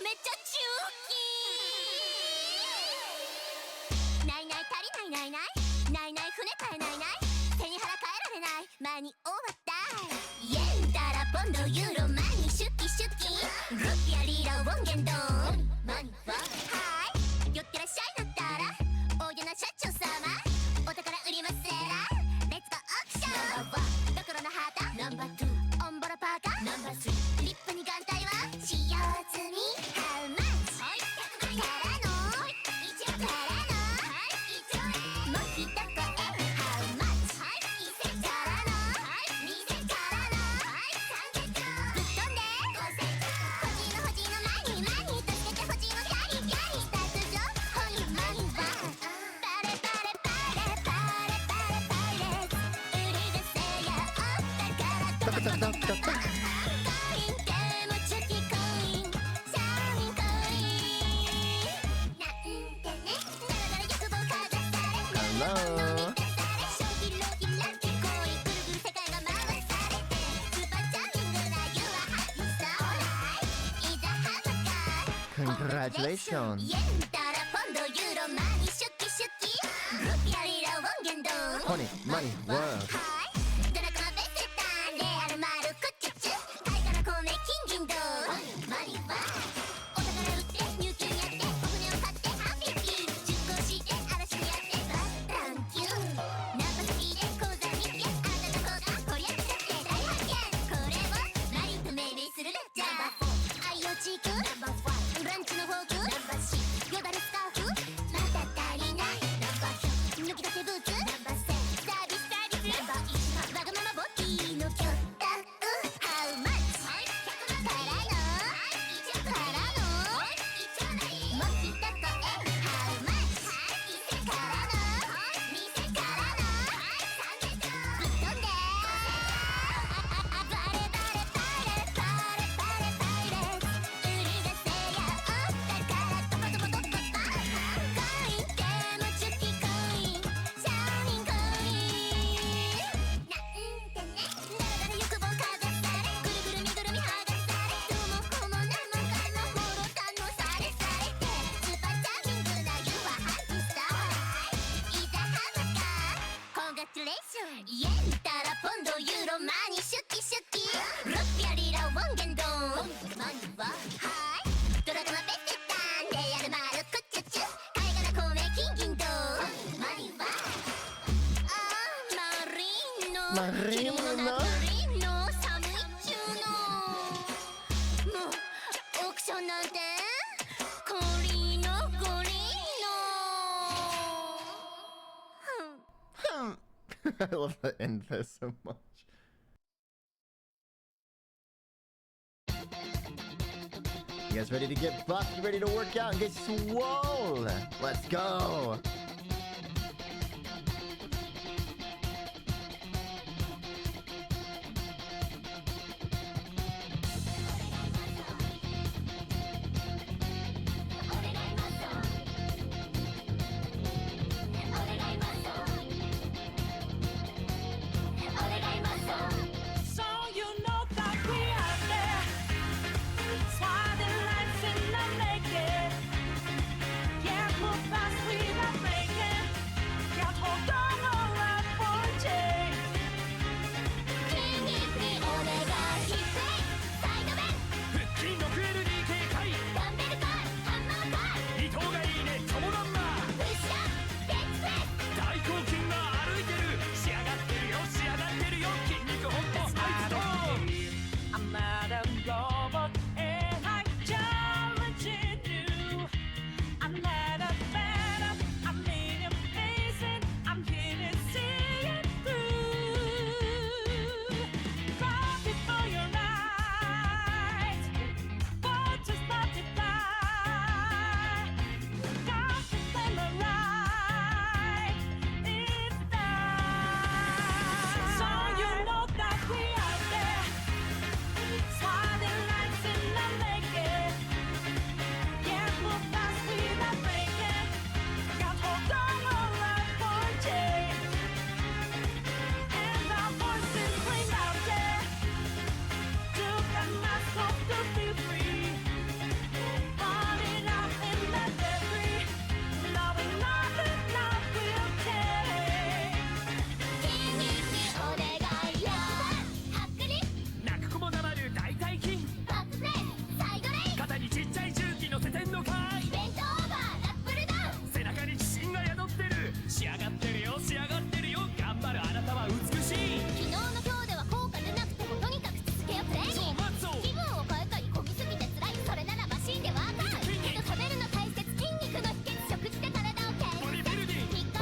めっちゃ中期ないない足りないないないないない船買えないない背に腹変えられない間に終わったイエンダラポンドユーロマニシュキシュキルピアリラウォンゲンドンマニははい寄ってらっしゃいなったら大げな社長様お宝売りますせらレッツゴーオークションドクロのハータナンバー2オンボロパーカーナンバー3リップに眼帯は使用済み How much? 100万からの1億からの1兆円もう一声 How much? 1000からの2000からの3000兆ぶっ飛んで5000兆欲しいのマニーマニー助けて欲しいのキャリーキャリースタート上ホニーマニーはパレパレパレパレパレパレ売りがせやお宝とかとかとかCongratulations! イエンダラポンドユーロマニシュキシュキルピアリラウォンゲンドン Honey, money, world. はいドラコマベセタンレアルマルクチュチュ貝殻孔明金銀銅マニはお宝売って入金やってお船を買ってハッピーピー出航して嵐にやってバッタンキューナンパ先で口座にってあなたの子が取り扱って大発見これをマリンと命名するレッジャー愛用チークナンバー5ブランチのフォークナンバー6よだれスカーフまだ足りないナンバー100抜き出せブーツナンバー7サービスナンバー1わがままボディの巨大How much? 100万からの1億からの1兆ないもう一声 How much? 1000からの2000からの3000兆ぶっ飛んでバレバレバレバレバレバレ売りがせやお宝トコトコトコトコインでもチュキコインシャーニンコインなんてねだらだら欲望かざされぐるぐるみぐるみ剥がされどうもこうもなんもかんももろ堪能されされてスーパーチャーミングなYou are happy star いざ浜か Congratulations イエンダラポンドユーロマニシュキシュキルピアリラウォンゲンドンマニははいドラゴマベセタンレアルマルクチュチュ貝殻孔明金銀銅マニはマリーノ着るものなくリーノ寒いっちゅうのもうオークションなんてコリーノコリーノ I love the end there so much. You guys ready to get buffed? You ready to work out and get swole? Let's go! So you know that we are there, swatting lights in the naked. Yeah, move fast, we are ready.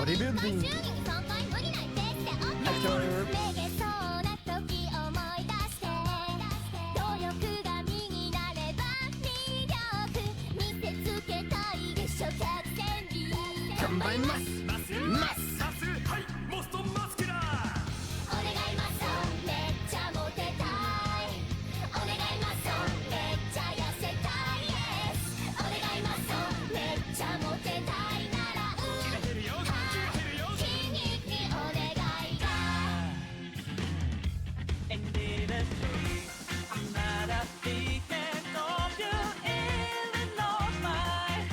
bodybuilding. 週に3回無理ないペースで OK めげそうな時思い出して努力が身になれば魅力見せつけたいでしょ百戦錬頑張ります。マスはいモストマスキュラーお願いマッソめっちゃモテたいお願いマッソめっちゃ痩せたい Yes お願いマッソめっちゃモテたいなら切れてるよ筋肉にお願いが Indeedly, I'm not a beacon of you in of mine.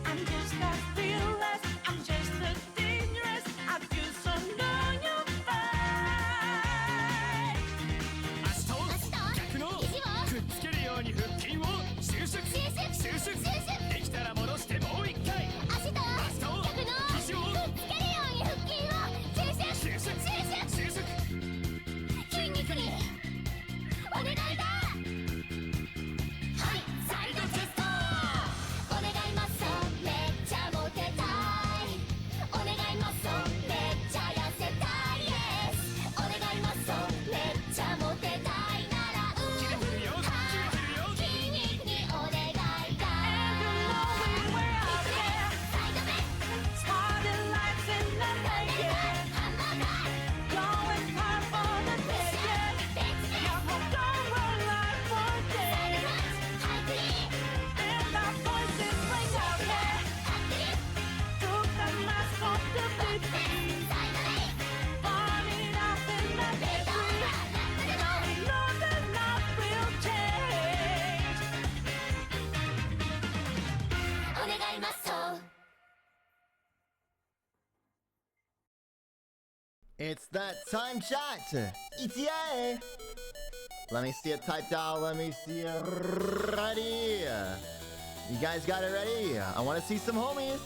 I'm just a fearless, I'm just a dangerous. I just know you fight. 足と足と逆の肘をくっつけるように腹筋を収縮できたら戻してもう一回足と逆の肘をくっつけるように腹筋を収縮筋肉にお願いだはいサイドチェストお願いマッソめっちゃモテたいお願いマッソめっちゃ痩せたい Yes お願いマッソめっちゃモテたいなら切れてるよ筋肉にお願いだ And you know we were out there, サイドベ starting lights in the naked, ハンバーガー going hard for the taking. ベンチで Yeah, we're going live for サイド days. クラッチハイクリー And our voices ring out there. ハックリ Took the mask off the beat. サイドレイ Burning up in the ベート debris. ラップで Now we know that nothing will change. お願いマッソ It's that time shot. ETA. Let me see it typed out. Let me see it ready. You guys got it ready? I want to see some homies.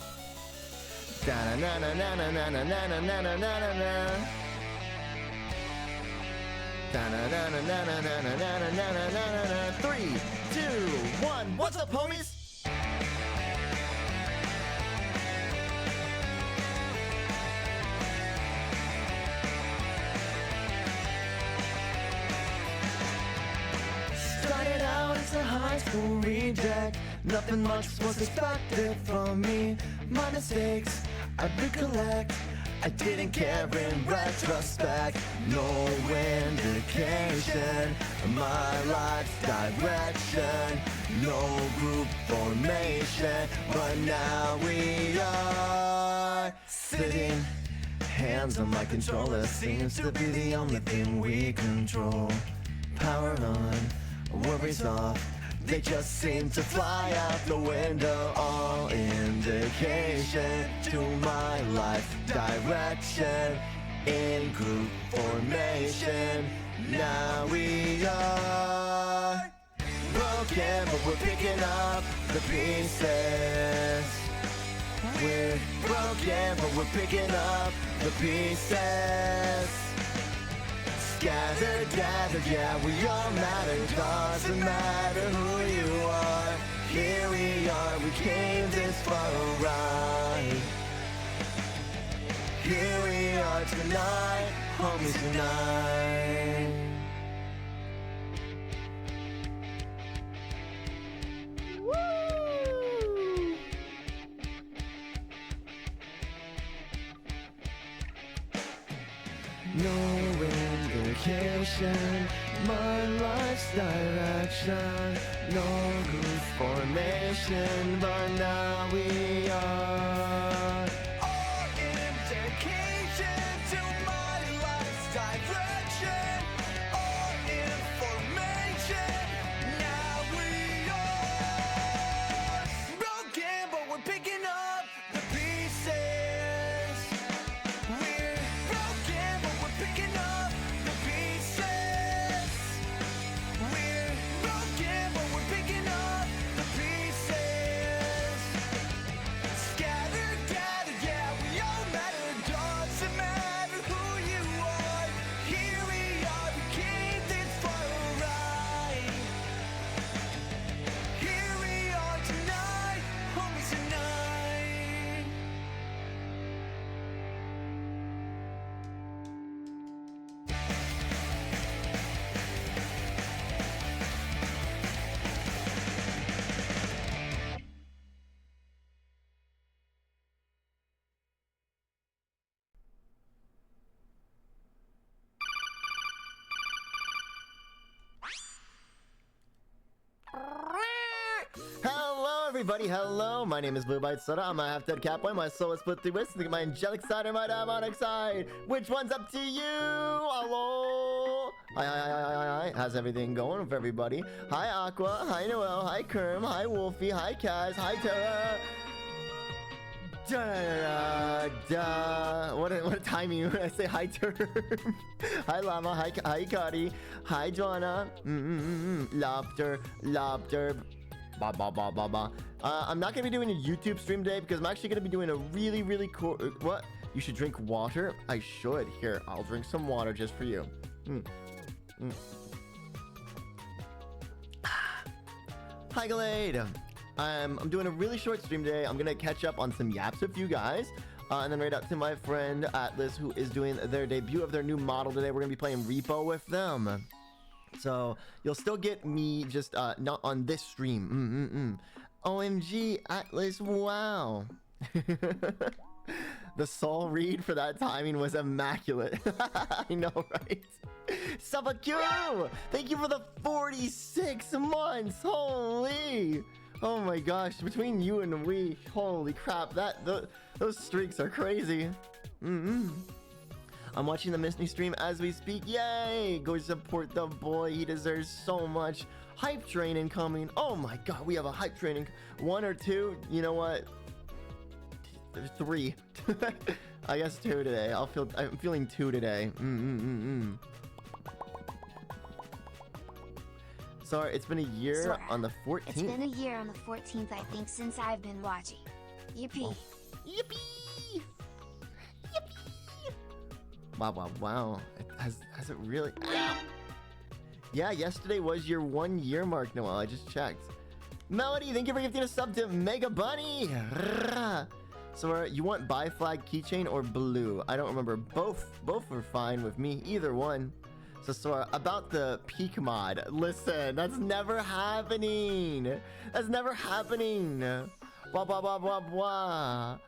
Da-na-na-na-na-na-na-na-na-na-na-na-na-na. Da-na-na-na-na-na-na-na-na-na-na-na. 3, 2, 1. What's up, homies? Started out as a high school reject. Nothing much was expected from me. My mistakes, I recollect. I didn't care in retrospect. No indication of my life's direction. No group formation. But now we are sitting. Hands on my controller seems to be the only thing we control. Power on, worries off. They just seem to fly out the window. All indication to my life direction. In group formation, now we are broken, but we're picking up the pieces. We're broken, but we're picking up the pieces. Gathered, yeah, we all matter. Doesn't matter who you are. Here we are, we came this far alright. Here we are tonight, homies tonight. Woo! No indication, my life's direction. No group formation, but now we are. All indication to my life's direction. All information, now we are. Broken, but we're picking up the pieces. We're broken, but we're picking up the pieces. We're broken, but we're picking up the pieces. Scattered everybody, hello, my name is BlueByteSora, I'm a half-dead catboy, my soul is split through wrists, think my angelic side or my demonic side. Which one's up to you? Hello? Hi, how's everything going with everybody? Hi Aqua, hi Noel, hi Kerm, hi Wolfie, hi Kaz, hi Tara. What a timing when I say hi Term. Hi Llama, hi Kari, hi Joanna, Lobster, ba ba ba ba ba. I'm not gonna be doing a YouTube stream today because I'm actually gonna be doing a really cool. What? You should drink water. I should. Here, I'll drink some water just for you. Hi Glade. I'm doing a really short stream today. I'm gonna catch up on some yaps with you guys, and then right out to my friend Atlas, who is doing their debut of their new model today. We're gonna be playing Repo with them. So you'll still get me, just not on this stream. OMG, Atlas, wow. The soul read for that timing was immaculate. I know, right? Sabaq, thank you for the 46 months. Holy. Oh my gosh, between you and we, holy crap, those streaks are crazy. I'm watching the Misty stream as we speak. Yay! Go support the boy. He deserves so much. Hype train incoming. Oh my god, we have a hype training. 1 or 2. You know what? There's 3. I guess 2 today. I'm feeling 2 today. Sorry, it's been a year Sora, on the 14th. It's been a year on the 14th, I think, since I've been watching. Yippee. Oh. Yippee! Wow. Has it really? Yeah, yesterday was your 1 year mark, Noel. I just checked. Melody, thank you for gifting a sub to Mega Bunny. So you want buy flag keychain or blue? I don't remember. Both were fine with me. Either one. So Sora, about the peak mod. Listen, that's never happening. That's never happening. Blah.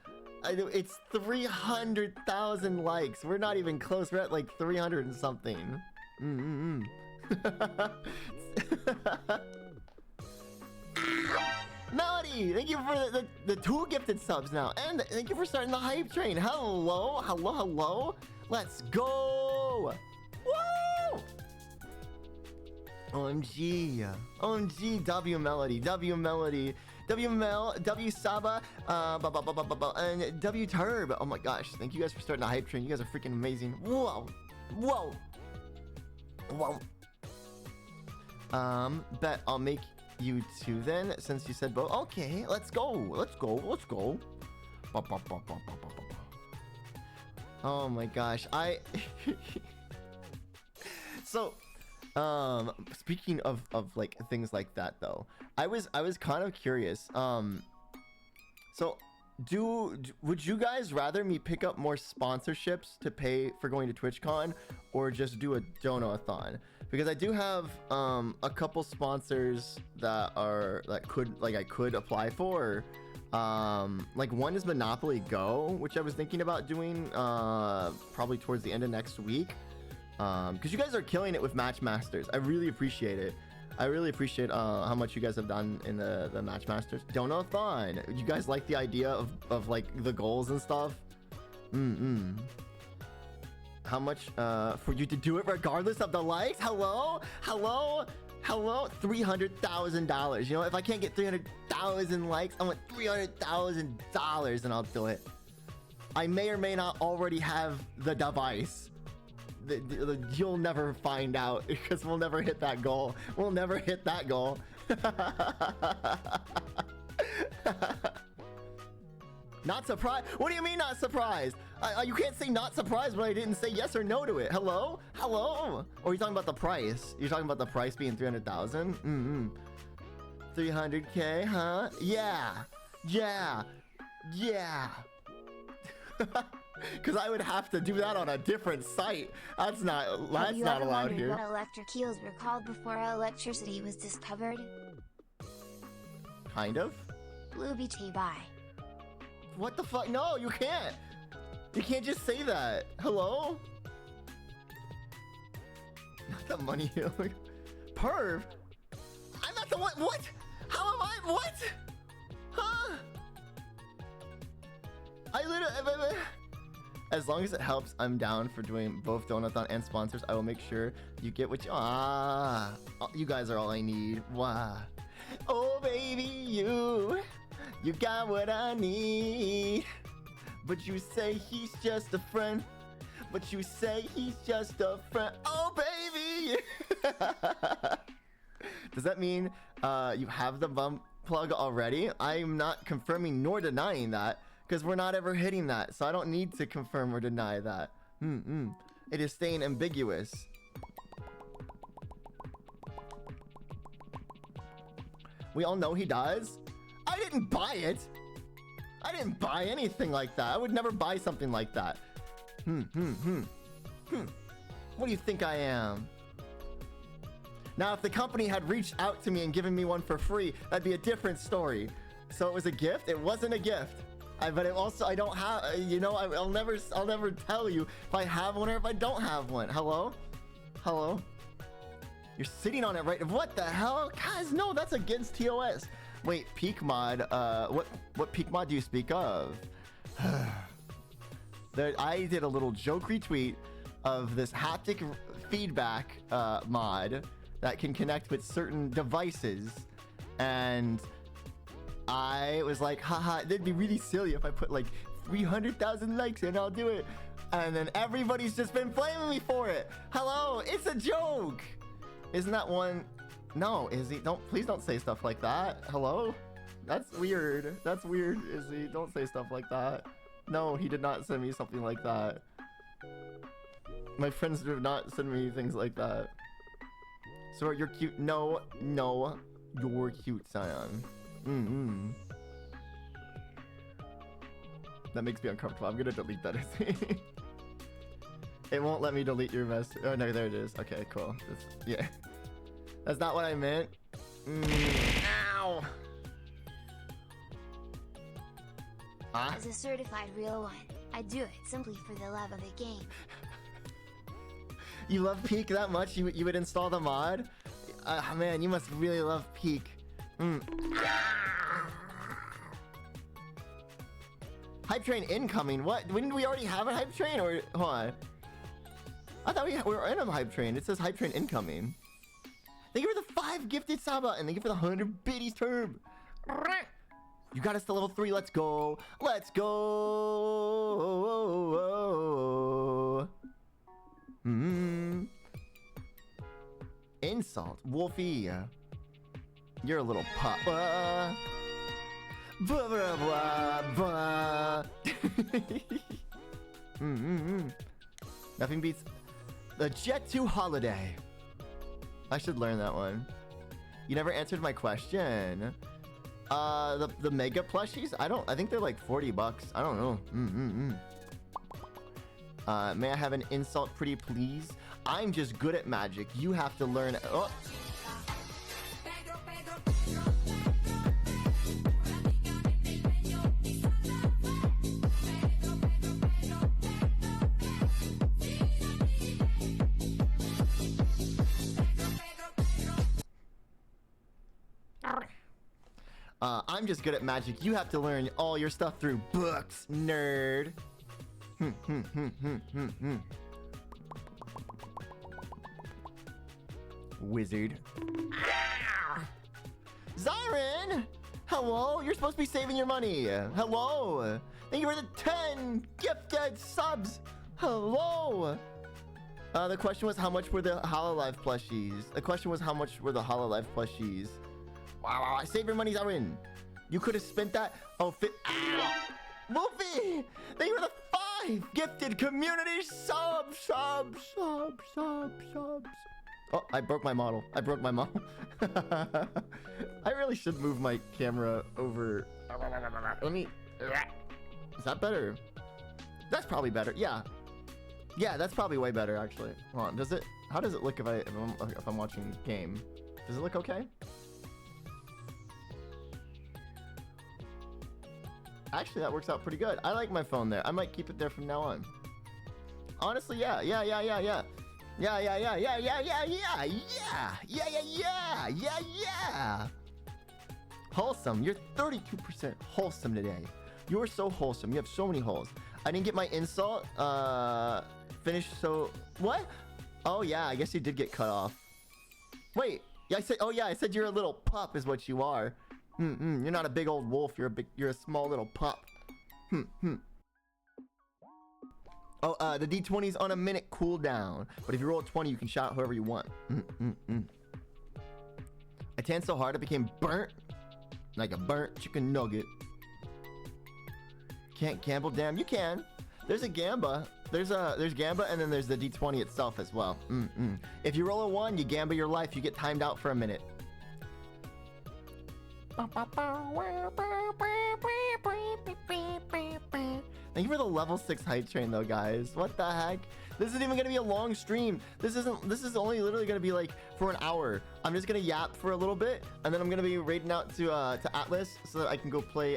It's 300,000 likes. We're not even close. We're at like 300 and something. Melody, thank you for the 2 gifted subs now. And thank you for starting the hype train. Hello. Let's go. Woo! OMG, W Melody, W Saba, and W Turb. Oh my gosh, thank you guys for starting the hype train. You guys are freaking amazing. Whoa. Bet I'll make you 2 then, since you said both. Okay, let's go. Oh my gosh, So, speaking of like things like that though, I was kind of curious. So would you guys rather me pick up more sponsorships to pay for going to TwitchCon, or just do a dono-a-thon? Because I do have a couple sponsors that I could apply for. Like one is Monopoly Go, which I was thinking about doing probably towards the end of next week. Because you guys are killing it with Matchmasters. I really appreciate it. I really appreciate how much you guys have done in the Matchmasters. Dono-a-thon. You guys like the idea of like the goals and stuff? How much for you to do it regardless of the likes? Hello? $300,000. You know, if I can't get 300,000 likes, I want $300,000 and I'll do it. I may or may not already have the device. You'll never find out because we'll never hit that goal. Not surprised? What do you mean not surprised? You can't say not surprised when I didn't say yes or no to it. Hello? Or are you talking about the price? You're talking about the price being 300,000? 300K, huh? Yeah. Because I would have to do that on a different site. That's not allowed here. What electric eels were called before electricity was discovered? Kind of. BlueByteSora. What the fuck? No, you can't. You can't just say that. Hello? Not the money. Perv? I'm not the one. What? How am I? What? Huh? I literally... As long as it helps, I'm down for doing both Donathon and sponsors. I will make sure you get what you... you guys are all I need. Wow. Oh, baby, you got what I need. But you say he's just a friend. But you say he's just a friend. Oh, baby. Does that mean you have the bump plug already? I'm not confirming nor denying that, because we're not ever hitting that, so I don't need to confirm or deny that. It is staying ambiguous. We all know he does. I didn't buy it. I didn't buy anything like that. I would never buy something like that. What do you think I am? Now, if the company had reached out to me and given me one for free, that'd be a different story. So it was a gift? It wasn't a gift. But it also, I don't have, you know, I'll never tell you if I have one or if I don't have one. Hello? Hello? You're sitting on it, right? What the hell? Guys, no, that's against TOS. Wait, peak mod, what peak mod do you speak of? I did a little joke retweet of this haptic feedback mod that can connect with certain devices, and I was like, haha, that'd be really silly if I put like 300,000 likes and I'll do it. And then everybody's just been flaming me for it. Hello, it's a joke. Isn't that one? No, Izzy, please don't say stuff like that. Hello? That's weird. That's weird, Izzy. Don't say stuff like that. No, he did not send me something like that. My friends do not send me things like that. So you're cute. No, you're cute, Scion. That makes me uncomfortable. I'm gonna delete that. It won't let me delete your message. Oh no, there it is. Okay, cool. Yeah. That's not what I meant. Ow! As a certified real one, I do it simply for the love of the game. You love Peak that much? You would install the mod? Man, you must really love Peak. Hype train incoming. What? Didn't we already have a hype train? Or hold on. I thought we were in a hype train. It says hype train incoming. Thank you for the 5 gifted Saba, and thank you for the 100 biddies term. You got us to level 3. Let's go. Let's go. Insult. Wolfie. You're a little pup. Blah, blah, blah, blah. Nothing beats the Jet 2 holiday. I should learn that one. You never answered my question. The mega plushies? I think they're like $40. I don't know. May I have an insult, pretty please? I'm just good at magic. You have to learn. Oh. I'm just good at magic. You have to learn all your stuff through books, nerd. Wizard. Zyron! Hello? You're supposed to be saving your money. Hello? Thank you for the 10 gifted subs. Hello? The question was how much were the Hololive plushies? The question was how much were the Hololive plushies? Wow, I saved your money, Zyron. You could have spent that. Oh, ow! Wolfie! Thank you for the 5 gifted community subs. Oh, I broke my model. I really should move my camera over. Let me. Is that better? That's probably better. Yeah. Yeah, that's probably way better, actually. Hold on. Does it? How does it look if I'm watching game? Does it look okay? Actually, that works out pretty good. I like my phone there. I might keep it there from now on. Honestly, yeah. Wholesome. You're 32% wholesome today. You're so wholesome. You have so many holes. I didn't get my insult finished, so... What? Oh, yeah, I guess you did get cut off. Wait. Yeah, I said... Oh, yeah, I said you're a little pup is what you are. You're not a big old wolf. You're a small little pup. Oh, the D20's on a minute cooldown. But if you roll a 20, you can shout whoever you want. I tan so hard I became burnt. Like a burnt chicken nugget. Can't gamble? Damn, you can. There's a gamba. There's gamba, and then there's the D20 itself as well. If you roll a 1, you gamba your life. You get timed out for a minute. Thank you for the level 6 hype train though, guys. What the heck? This isn't even gonna be a long stream. This is only literally gonna be like for an hour. I'm just gonna yap for a little bit, and then I'm gonna be raiding out to Atlas so that I can go play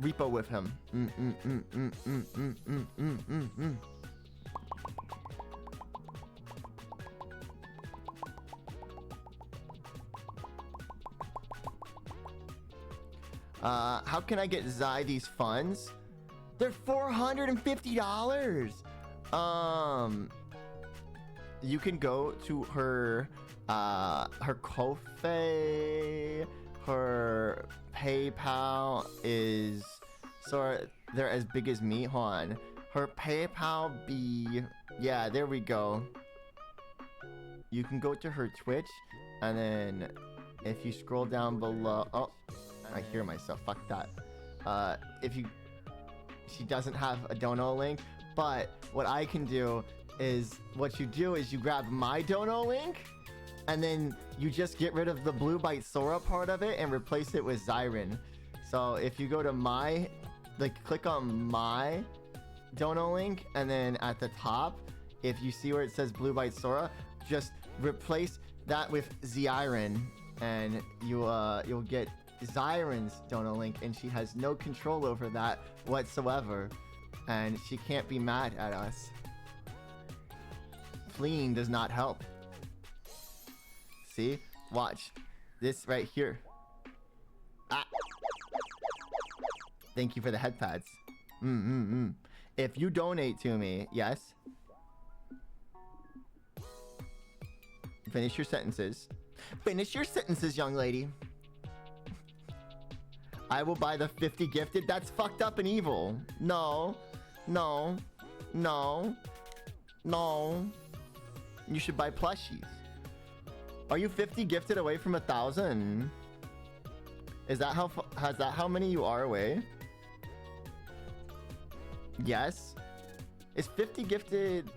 Repo with him. How can I get Zai these funds? They're $450. You can go to her Ko-fi, her PayPal is they're as big as me. Hold on. Her PayPal be, yeah, there we go. You can go to her Twitch, and then if you scroll down below, oh, I hear myself. Fuck that. She doesn't have a dono link, but what I can do is, what you do is you grab my dono link, and then you just get rid of the BlueByteSora part of it and replace it with Zyron. So if you go to my, like, click on my dono link, and then at the top, if you see where it says BlueByteSora, just replace that with Zyron, and you'll get Zyron's dono link, and she has no control over that whatsoever, and she can't be mad at us. Fleeing does not help. See? Watch. This right here. Ah! Thank you for the head pads. If you donate to me, yes. Finish your sentences. Finish your sentences, young lady. I will buy the 50 gifted. That's fucked up and evil. No. No. No. No. You should buy plushies. Are you 50 gifted away from 1,000? Is that how many you are away? Yes. Is 50 gifted?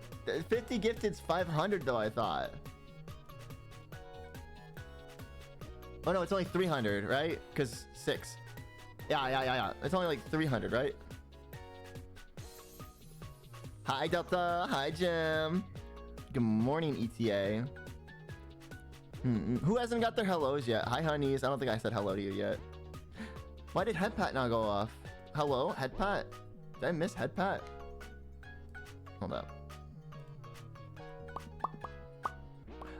50 gifted's 500 though, I thought. Oh no, it's only 300, right? Because 6. Yeah. It's only like 300, right? Hi, Delta. Hi, Jim. Good morning, ETA. Who hasn't got their hellos yet? Hi, honeys. I don't think I said hello to you yet. Why did Headpat not go off? Hello, Headpat? Did I miss Headpat? Hold up.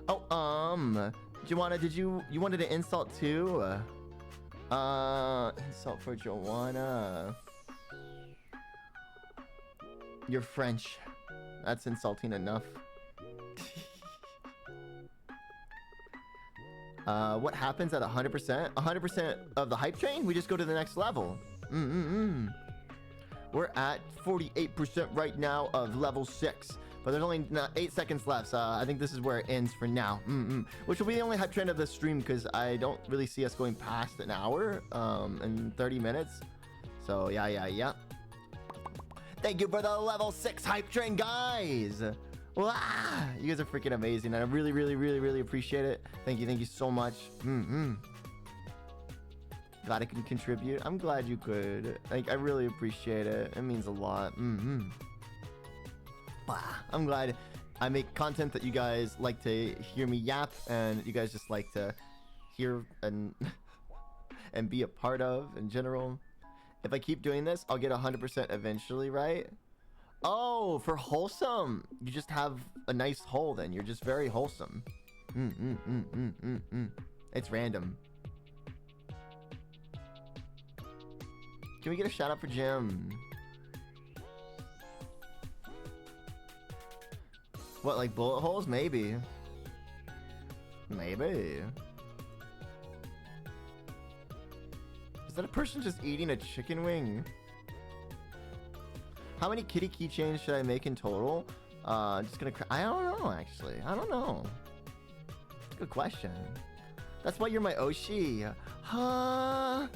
Oh, you wanted an insult too? Insult for Joanna. You're French. That's insulting enough. What happens at 100%? 100% of the hype train? We just go to the next level. We're at 48% right now of level 6. But there's only 8 seconds left, so I think this is where it ends for now. Which will be the only hype train of the stream, because I don't really see us going past an hour and 30 minutes. So, yeah. Thank you for the level 6 hype train, guys! Wow, you guys are freaking amazing, and I really appreciate it. Thank you so much. Glad I can contribute. I'm glad you could. Like, I really appreciate it. It means a lot. I'm glad I make content that you guys like to hear me yap, and you guys just like to hear and and be a part of in general. If I keep doing this, I'll get 100% eventually, right? Oh, for wholesome. You just have a nice hole then. You're just very wholesome. It's random. Can we get a shout out for Jim? What, like bullet holes? Maybe. Maybe. Is that a person just eating a chicken wing? How many kitty keychains should I make in total? Just gonna. I don't know, actually. I don't know. Good question. That's why you're my Oshi. Huh?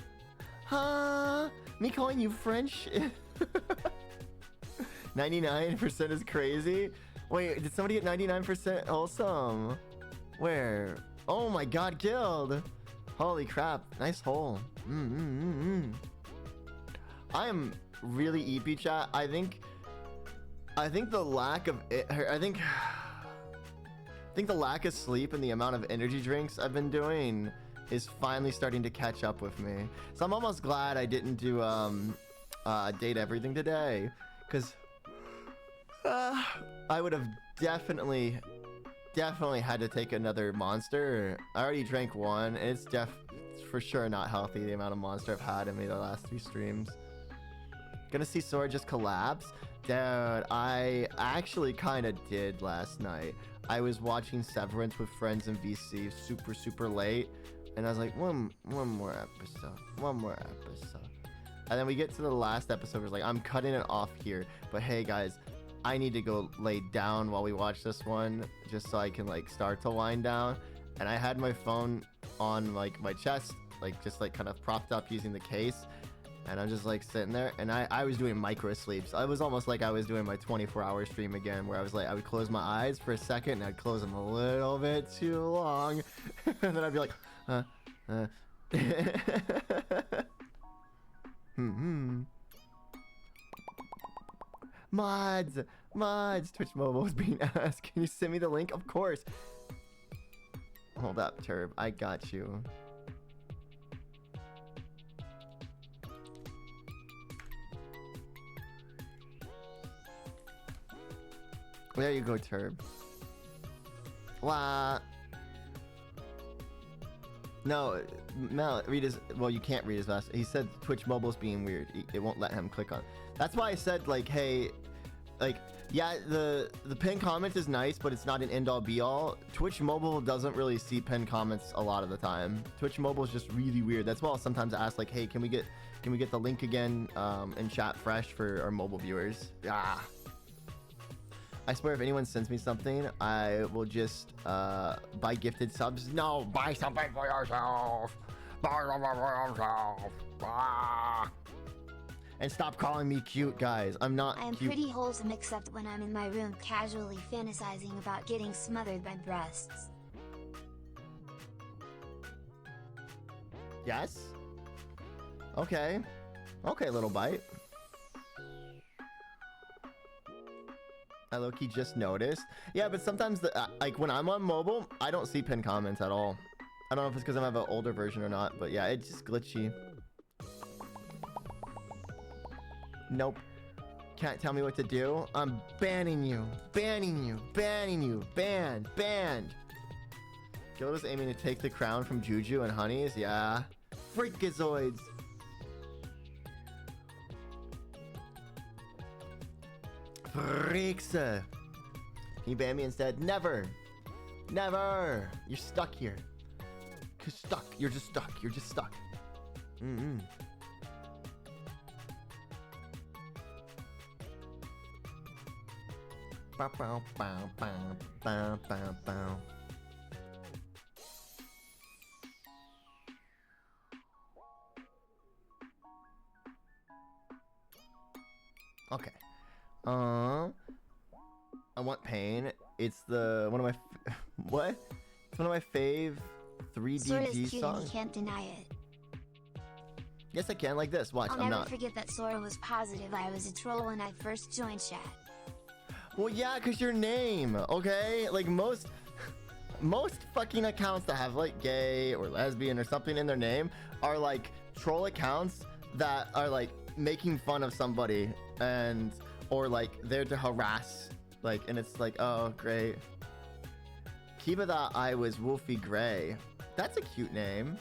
Huh? Me calling you French? 99% is crazy. Wait, did somebody get 99% wholesome? Where? Oh my god, killed! Holy crap, nice hole. I am really EP chat. I think the lack of I think the lack of sleep and the amount of energy drinks I've been doing is finally starting to catch up with me. So I'm almost glad I didn't do date everything today, because I would have definitely had to take another monster. I already drank one, and it's for sure not healthy, the amount of monster I've had in me the last 3 streams. Gonna see Sora just collapse? Dude, I actually kind of did last night. I was watching Severance with friends in VC super late, and I was like, one more episode. And then we get to the last episode, it's like, I'm cutting it off here, but hey guys, I need to go lay down while we watch this one, just so I can like start to wind down. And I had my phone on like my chest, like just like kind of propped up using the case, and I'm just like sitting there, and I was doing micro sleeps. I was almost like I was doing my 24-hour stream again, where I was like, I would close my eyes for a second, and I'd close them a little bit too long, and then I'd be like, Mods, Twitch Mobile is being asked. Can you send me the link? Of course. Hold up, Turb. I got you. There you go, Turb. Wah. No, Mel, read his. Well, you can't read his last. He said Twitch Mobile's being weird. It won't let him click on. That's why I said, like, hey, like, yeah, the pinned comment is nice, but it's not an end all be all. Twitch Mobile doesn't really see pinned comments a lot of the time. Twitch Mobile is just really weird. That's why I'll sometimes ask, like, hey, can we get the link again in chat fresh for our mobile viewers? Yeah. I swear, if anyone sends me something, I will just buy gifted subs. No, buy something for yourself. Buy something for yourself. Ah. And stop calling me cute, guys. I'm not I am cute. pretty wholesome except when I'm in my room casually fantasizing about getting smothered by breasts. Yes? Okay. Okay, little bite. I low-key just noticed. Yeah, but sometimes, like, when I'm on mobile, I don't see pinned comments at all. I don't know if it's because I have an older version or not, but yeah, it's just glitchy. Nope. Can't tell me what to do. I'm banning you. Banning you. Banning you. Banned. Banned. Gilda's aiming to take the crown from Juju and Honeys. Yeah. Freakazoids. Freaks. Can you ban me instead? Never. Never. You're stuck here. Stuck. You're just stuck. You're just stuck. Bow, bow, bow, bow, bow, bow, bow. Okay. I want pain. It's one of my what? It's one of my fave 3DG Sora's cute and songs. you can't deny it. Yes, I can. Like this. Watch. I'll I'm never not. forget that Sora was positive I was a troll when I first joined chat. Well, yeah, cause your name. Okay, like most fucking accounts that have like gay or lesbian or something in their name are like troll accounts that are like making fun of somebody and or like there to harass, like, and it's like, oh great. Kiba thought I was Wolfie Gray. That's a cute name.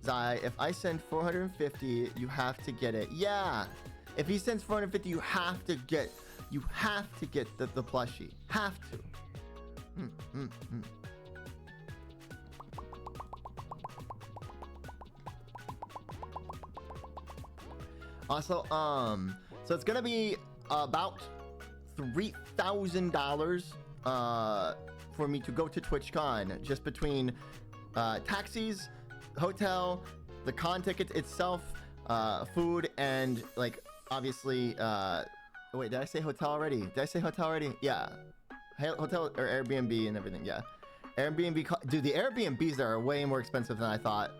Zai, if I send 450, you have to get it. Yeah. If he sends 450, you have to get the plushie. Have to. Also, so it's gonna be about $3,000 for me to go to TwitchCon, just between taxis, hotel, the con ticket itself, food, and like obviously wait, did I say hotel already? Yeah, hotel or Airbnb and everything. Yeah, Airbnb. Dude, the Airbnbs there are way more expensive than I thought,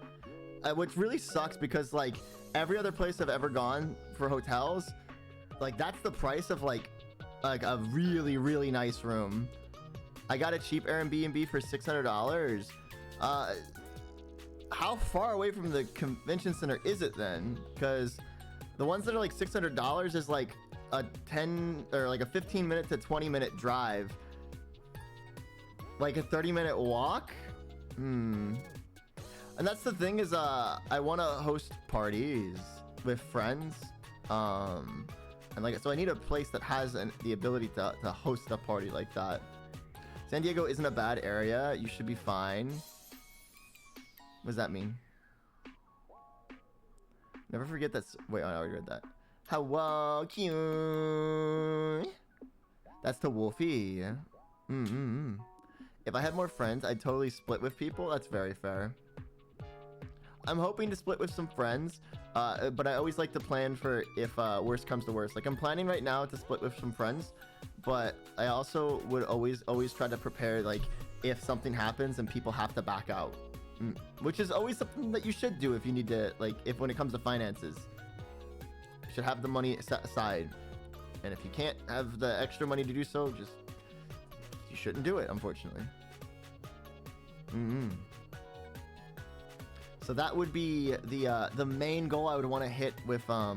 which really sucks because like every other place I've ever gone for hotels, like that's the price of like a really nice room. I got a cheap Airbnb for $600. How far away from the convention center is it then? Because the ones that are like $600 is like a 10 or like a 15-minute to 20-minute drive, like a 30-minute walk. And that's the thing is, I want to host parties with friends, and like so I need a place that has the ability to host a party like that. San Diego isn't a bad area. You should be fine. What does that mean? Never forget that's... Wait, I already read that. Hello, cute. That's to Wolfie. If I had more friends, I'd totally split with people. That's very fair. I'm hoping to split with some friends, but I always like to plan for if worst comes to worst. Like I'm planning right now to split with some friends, but I also would always try to prepare like if something happens and people have to back out, which is always something that you should do if you need to, like if when it comes to finances, you should have the money set aside, and if you can't have the extra money to do so, just you shouldn't do it, unfortunately. So that would be the main goal I would want to hit with a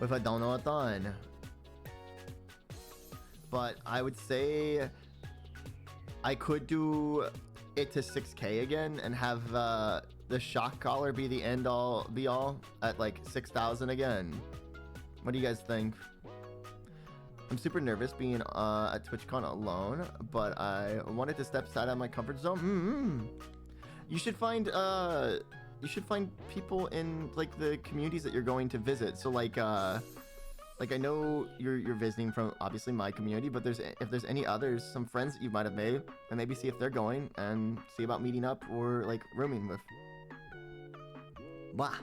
donathon. But I would say I could do it to 6K again and have the shock collar be the end all be all at like 6,000 again. What do you guys think? I'm super nervous being at TwitchCon alone, but I wanted to step outside of my comfort zone. You should find people in like the communities that you're going to visit. So like I know you're visiting from obviously my community, but if there's any others, some friends that you might have made, and maybe see if they're going and see about meeting up or like rooming with. Blah.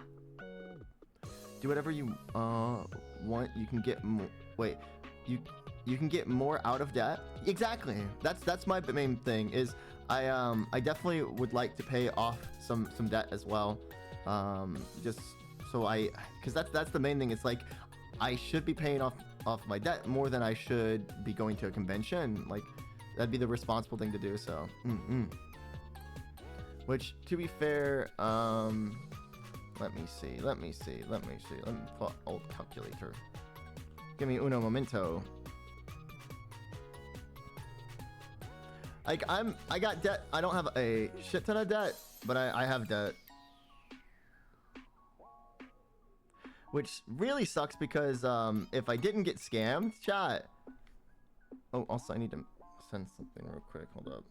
Do whatever you want. You can get more. Wait, you can get more out of debt. Exactly. That's my main thing. Is I definitely would like to pay off some debt as well. Just so because that's the main thing. It's like I should be paying off my debt more than I should be going to a convention. Like that'd be the responsible thing to do. So, which to be fair, let me see. Let me put old calculator. Give me uno momento. Like I got debt. I don't have a shit ton of debt, but I have debt. Which really sucks because if I didn't get scammed, chat. Oh, also I need to send something real quick. Hold up.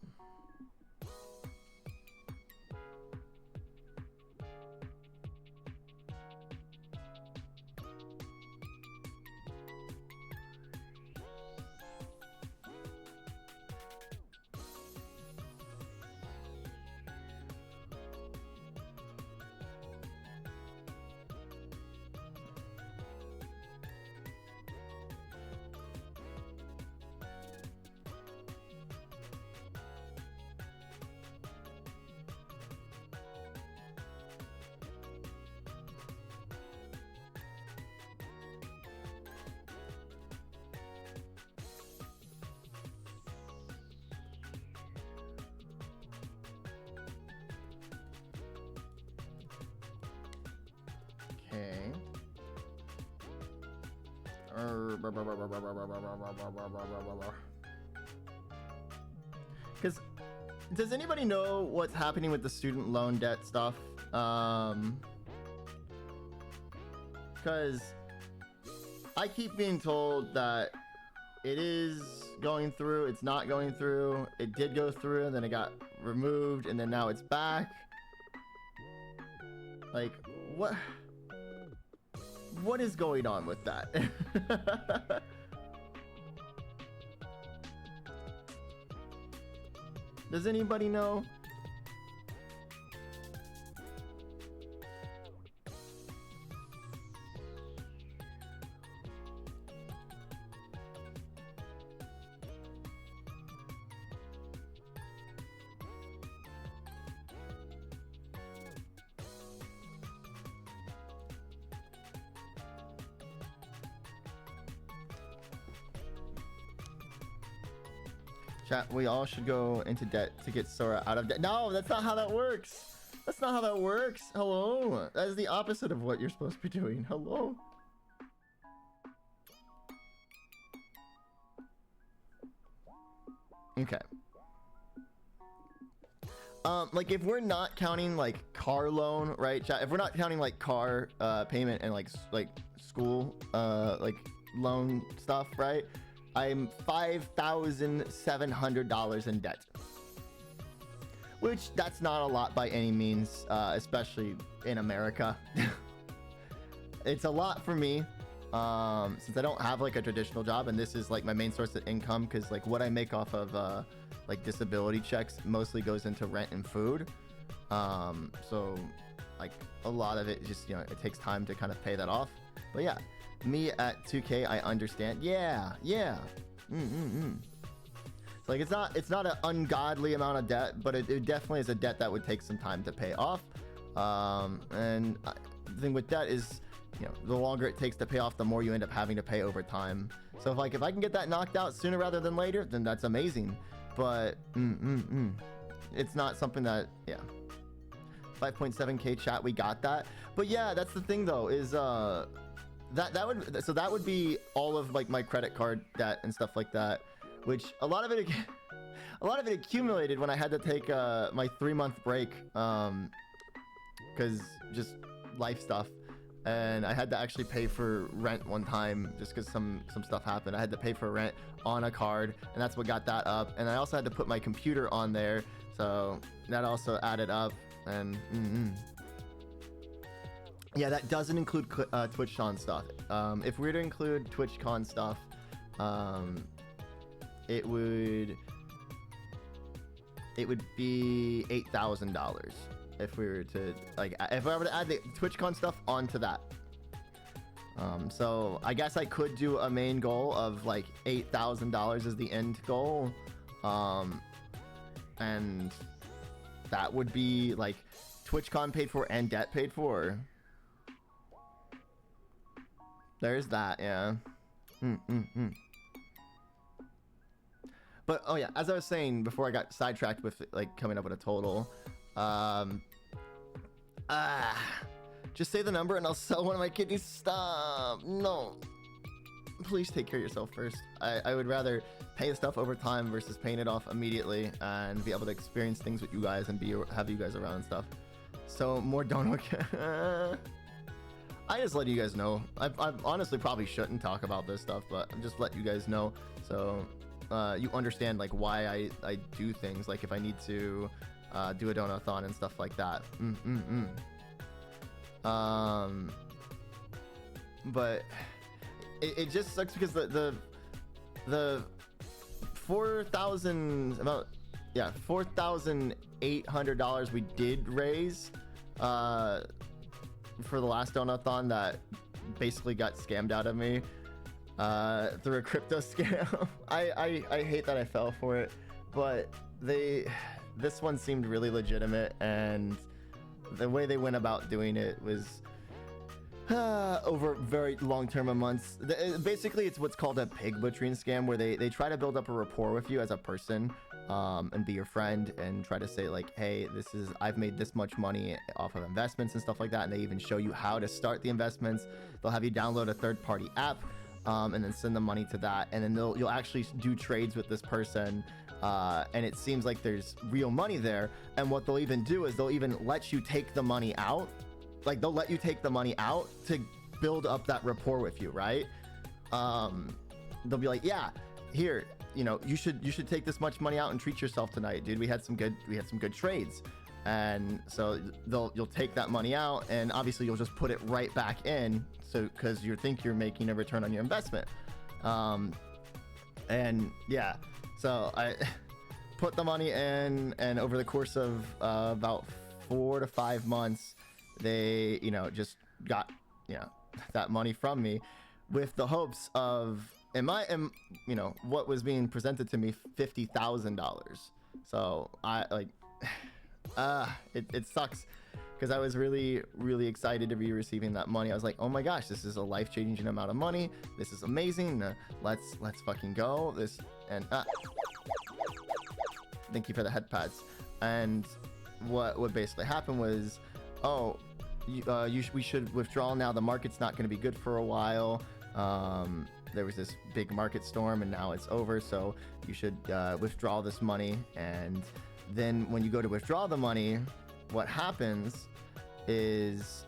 Okay. Because does anybody know what's happening with the student loan debt stuff? because I keep being told that it is going through, it's not going through, it did go through, and then it got removed, and then now it's back. Like, what is going on with that? Does anybody know? Chat, we all should go into debt to get Sora out of debt. No, that's not how that works. That's not how that works. Hello. That is the opposite of what you're supposed to be doing. Hello. Okay. Like if we're not counting like car loan, right, chat? If we're not counting like car payment and like school like loan stuff, right? I'm $5,700 in debt, which that's not a lot by any means, especially in America. It's a lot for me, since I don't have like a traditional job, and this is like my main source of income, because like what I make off of like disability checks mostly goes into rent and food. So like a lot of it just, you know, it takes time to kind of pay that off. But yeah. Me at 2K, I understand. Yeah. It's like it's not an ungodly amount of debt, but it definitely is a debt that would take some time to pay off. And the thing with debt is, you know, the longer it takes to pay off, the more you end up having to pay over time. So if I can get that knocked out sooner rather than later, then that's amazing. But it's not something that, yeah. 5.7K chat, we got that. But yeah, that's the thing though, is that would be all of like my credit card debt and stuff like that, which a lot of it accumulated when I had to take my 3-month break, because just life stuff, and I had to actually pay for rent one time just because some stuff happened. I had to pay for rent on a card, and that's what got that up. And I also had to put my computer on there, so that also added up. And yeah, that doesn't include TwitchCon stuff. If we were to include TwitchCon stuff, it would be $8,000 if we were to if I were to add the TwitchCon stuff onto that. So I guess I could do a main goal of like $8,000 as the end goal, and that would be like TwitchCon paid for and debt paid for. There's that, yeah. But oh yeah, as I was saying before I got sidetracked with like coming up with a total, just say the number and I'll sell one of my kidneys. Stop. No, please take care of yourself first. I would rather pay the stuff over time versus paying it off immediately and be able to experience things with you guys and have you guys around and stuff. So more donut. I just let you guys know. I honestly probably shouldn't talk about this stuff, but I'm just letting you guys know, so you understand like why I do things, like if I need to do a donathon and stuff like that. But it just sucks because the $4,800 we did raise for the last donathon that basically got scammed out of me through a crypto scam. I hate that I fell for it, but this one seemed really legitimate, and the way they went about doing it was over very long term of months. Basically, it's what's called a pig butchering scam, where they try to build up a rapport with you as a person, and be your friend, and try to say like, hey, I've made this much money off of investments and stuff like that, and they even show you how to start the investments. They'll have you download a third-party app, and then send the money to that, and then you'll actually do trades with this person, and it seems like there's real money there. And what they'll even do is they'll even let you take the money out. Like, they'll let you take the money out to build up that rapport with you, right? They'll be like, yeah, here, you know, you should take this much money out and treat yourself tonight, dude. We had some good trades. And so you'll take that money out, and obviously you'll just put it right back in, so because you think you're making a return on your investment. And yeah, so I put the money in, and over the course of about 4 to 5 months, they, you know, just got, you know, that money from me, with the hopes of, you know, what was being presented to me, $50,000. So I like, it sucks, because I was really, really excited to be receiving that money. I was like, oh my gosh, this is a life-changing amount of money. This is amazing. Let's fucking go. And thank you for the head pads. And what basically happened was, oh, we should withdraw now. The market's not going to be good for a while. There was this big market storm, and now it's over. So you should withdraw this money. And then when you go to withdraw the money, what happens is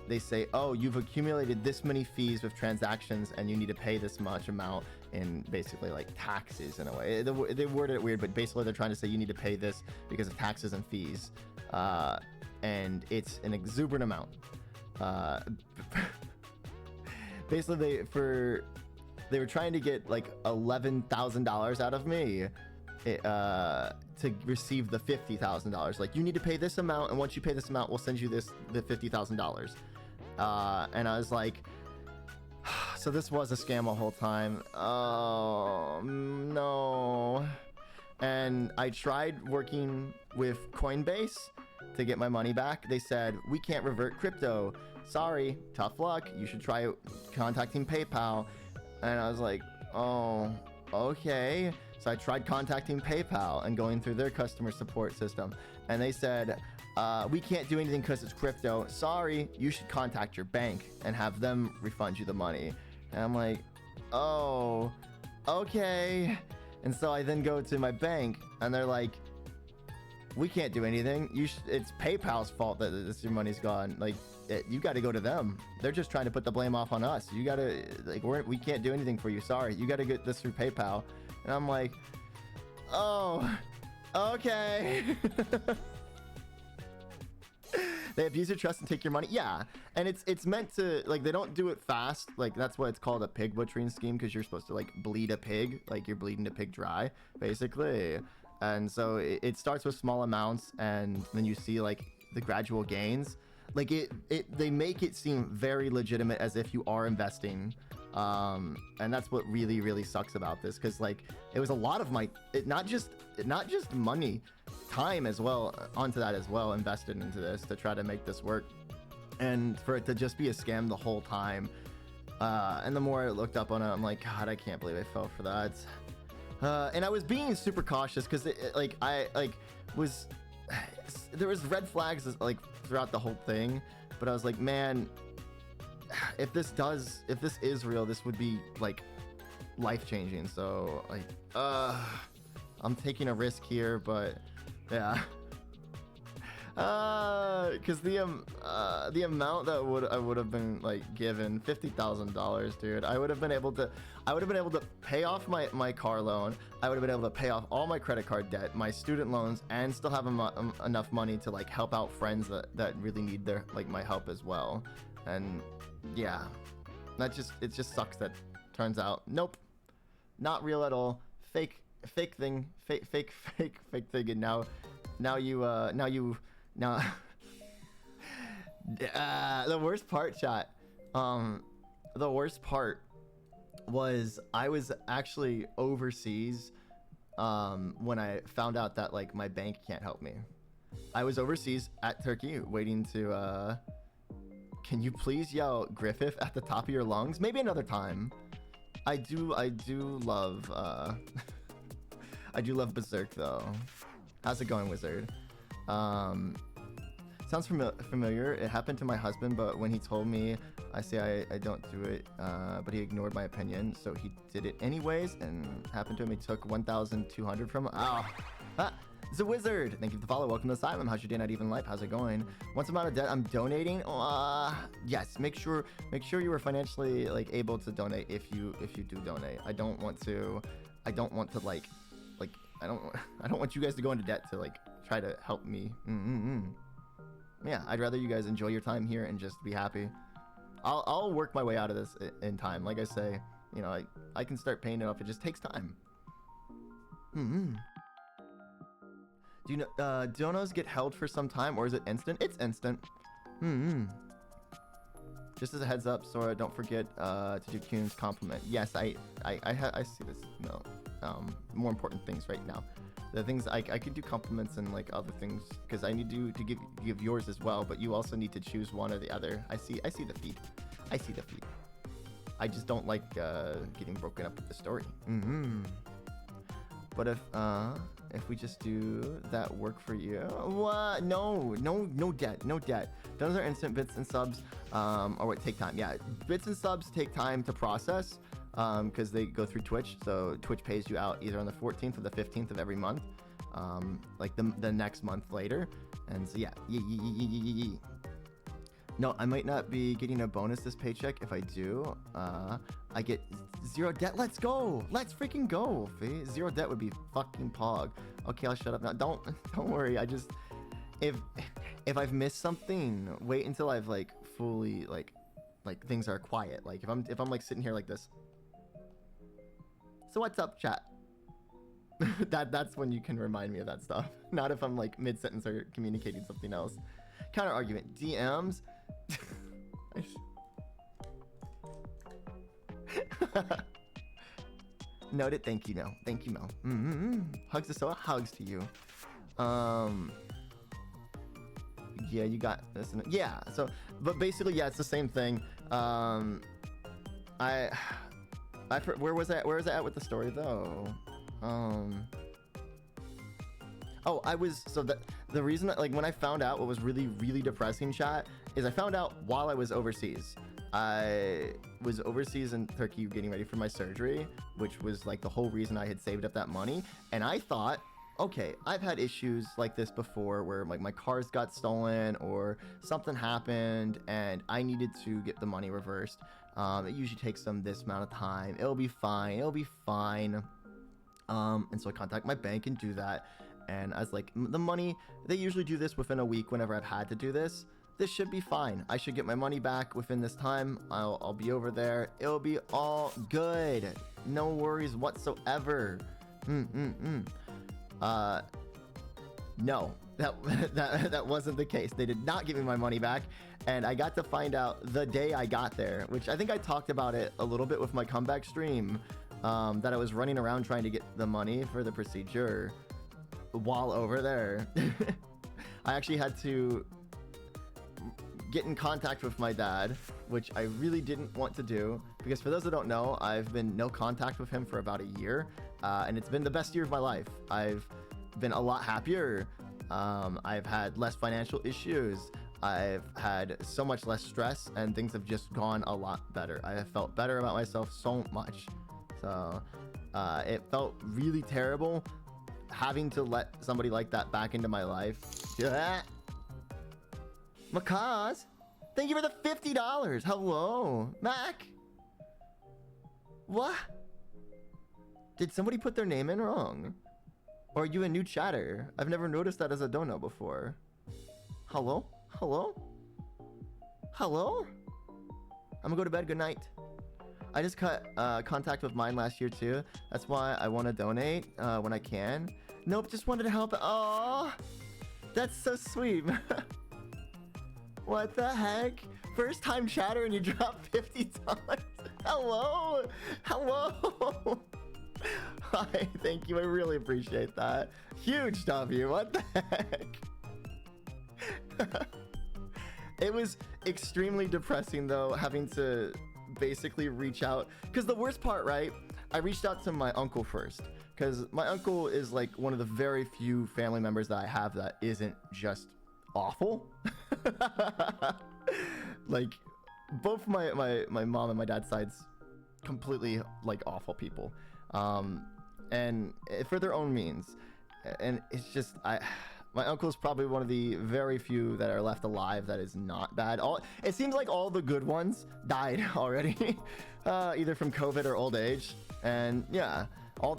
they say, oh, you've accumulated this many fees with transactions, and you need to pay this much amount in basically like taxes in a way. They worded it weird, but basically they're trying to say you need to pay this because of taxes and fees. And it's an exuberant amount. Basically, they were trying to get like $11,000 out of me to receive the $50,000. Like, you need to pay this amount, and once you pay this amount, we'll send you the $50,000. And I was like, so this was a scam the whole time. Oh no. And I tried working with Coinbase to get my money back. They said, we can't revert crypto. Sorry, tough luck. You should try contacting PayPal. And I was like, oh, okay. So I tried contacting PayPal and going through their customer support system. And they said, we can't do anything because it's crypto. Sorry, you should contact your bank and have them refund you the money. And I'm like, oh, okay. And so I then go to my bank, and they're like, we can't do anything. It's PayPal's fault that your money's gone. Like, you got to go to them. They're just trying to put the blame off on us. You got to, like, we can't do anything for you. Sorry, you got to get this through PayPal. And I'm like, oh, okay. They abuse your trust and take your money. Yeah, and it's meant to, like, they don't do it fast. Like, that's why it's called a pig butchering scheme, because you're supposed to, like, bleed a pig, like you're bleeding a pig dry, basically. And so it starts with small amounts, and then you see, like, the gradual gains. Like, they make it seem very legitimate, as if you are investing. And that's what really, really sucks about this, because, like, it was a lot of my, not just money, time as well, onto that as well, invested into this to try to make this work, and for it to just be a scam the whole time. And the more I looked up on it, I'm like, God, I can't believe I fell for that. And I was being super cautious, because there was red flags, like, throughout the whole thing, but I was like, man, if this is real, this would be, like, life-changing. So, like, I'm taking a risk here, but yeah. Because the amount that I would have been, like, given, $50,000, dude. I would have been able to pay off my car loan. I would have been able to pay off all my credit card debt, my student loans, and still have enough money to, like, help out friends that really need my help as well. And yeah, it just sucks that turns out, nope, not real at all. Fake thing. And now the worst part, chat. The worst part was I was actually overseas when I found out that, like, my bank can't help me. I was overseas at Turkey waiting to can you please yell Griffith at the top of your lungs? Maybe another time. I do love I do love Berserk though. How's it going, Wizard? Sounds familiar. It happened to my husband, but when he told me, I say I don't do it, but he ignored my opinion, so he did it anyways, and happened to him. He took 1,200 from him. The Wizard, thank you for the follow. Welcome to Asylum. How's your day, not even life? How's it going? Once I'm out of debt, I'm donating. Yes, make sure you are financially like able to donate if you do donate. I don't want to I don't want you guys to go into debt to like try to help me. Yeah, I'd rather you guys enjoy your time here and just be happy. I'll work my way out of this in time. Like I say, you know, I can start paying it off. It just takes time. Do you know donos get held for some time, or is it instant? It's instant. Just as a heads up, Sora, don't forget to do Kuhn's compliment. Yes, I see this. No, more important things right now. The things I could do compliments and like other things because I need to give yours as well, but you also need to choose one or the other. I see the feed. I see the feed. I just don't like getting broken up with the story. But if we just do that work for you, what? No debt. Those are instant. Bits and subs or what take time. Yeah, bits and subs take time to process because they go through Twitch. So Twitch pays you out either on the 14th or the 15th of every month, like the next month later. And so yeah. No, I might not be getting a bonus this paycheck. If I do, I get 0 debt. Let's go. Let's freaking go. Fee. 0 debt would be fucking pog. Okay, I'll shut up now. Don't worry. I just if I've missed something, wait until I've like fully like things are quiet. Like if I'm like sitting here like this. So what's up, chat? That's when you can remind me of that stuff. Not if I'm like mid sentence or communicating something else. Counter argument. DMs. Noted. Thank you, Mel. Thank you, Mel. Hugs to Soa. Hugs to you. Yeah, you got this. Yeah. So, but basically, yeah, it's the same thing. Where was I at with the story though? Oh, the reason that, like, when I found out what was really, really depressing, chat, is I found out while I was overseas. I was overseas in Turkey getting ready for my surgery, which was like the whole reason I had saved up that money. And I thought, okay, I've had issues like this before where like my cars got stolen or something happened and I needed to get the money reversed. It usually takes them this amount of time. It'll be fine. And so I contact my bank and do that. And I was like, the money, they usually do this within a week whenever I've had to do this. This should be fine. I should get my money back within this time. I'll be over there. It'll be all good. No worries whatsoever. No, that wasn't the case. They did not give me my money back. And I got to find out the day I got there, which I think I talked about it a little bit with my comeback stream, that I was running around trying to get the money for the procedure while over there. I actually had to get in contact with my dad, which I really didn't want to do because for those that don't know, I've been no contact with him for about a year, and it's been the best year of my life. I've been a lot happier. I've had less financial issues. I've had so much less stress and things have just gone a lot better. I have felt better about myself so much. So it felt really terrible having to let somebody like that back into my life. Yeah. Makaz, thank you for the $50. Hello, Mac. What? Did somebody put their name in wrong? Or are you a new chatter? I've never noticed that as a dono before. Hello? I'm gonna go to bed. Good night. I just cut contact with mine last year too. That's why I want to donate when I can. Nope, just wanted to help. Oh, that's so sweet. What the heck? First time chatter and you dropped $50. Hello. Hi, thank you. I really appreciate that. Huge W. What the heck? It was extremely depressing though, having to basically reach out, because the worst part, right, I reached out to my uncle first, because my uncle is like one of the very few family members that I have that isn't just awful. Like both my mom and my dad's sides completely like awful people, and for their own means. and it's just my uncle is probably one of the very few that are left alive that is not bad. It seems like all the good ones died already, either from COVID or old age. And yeah,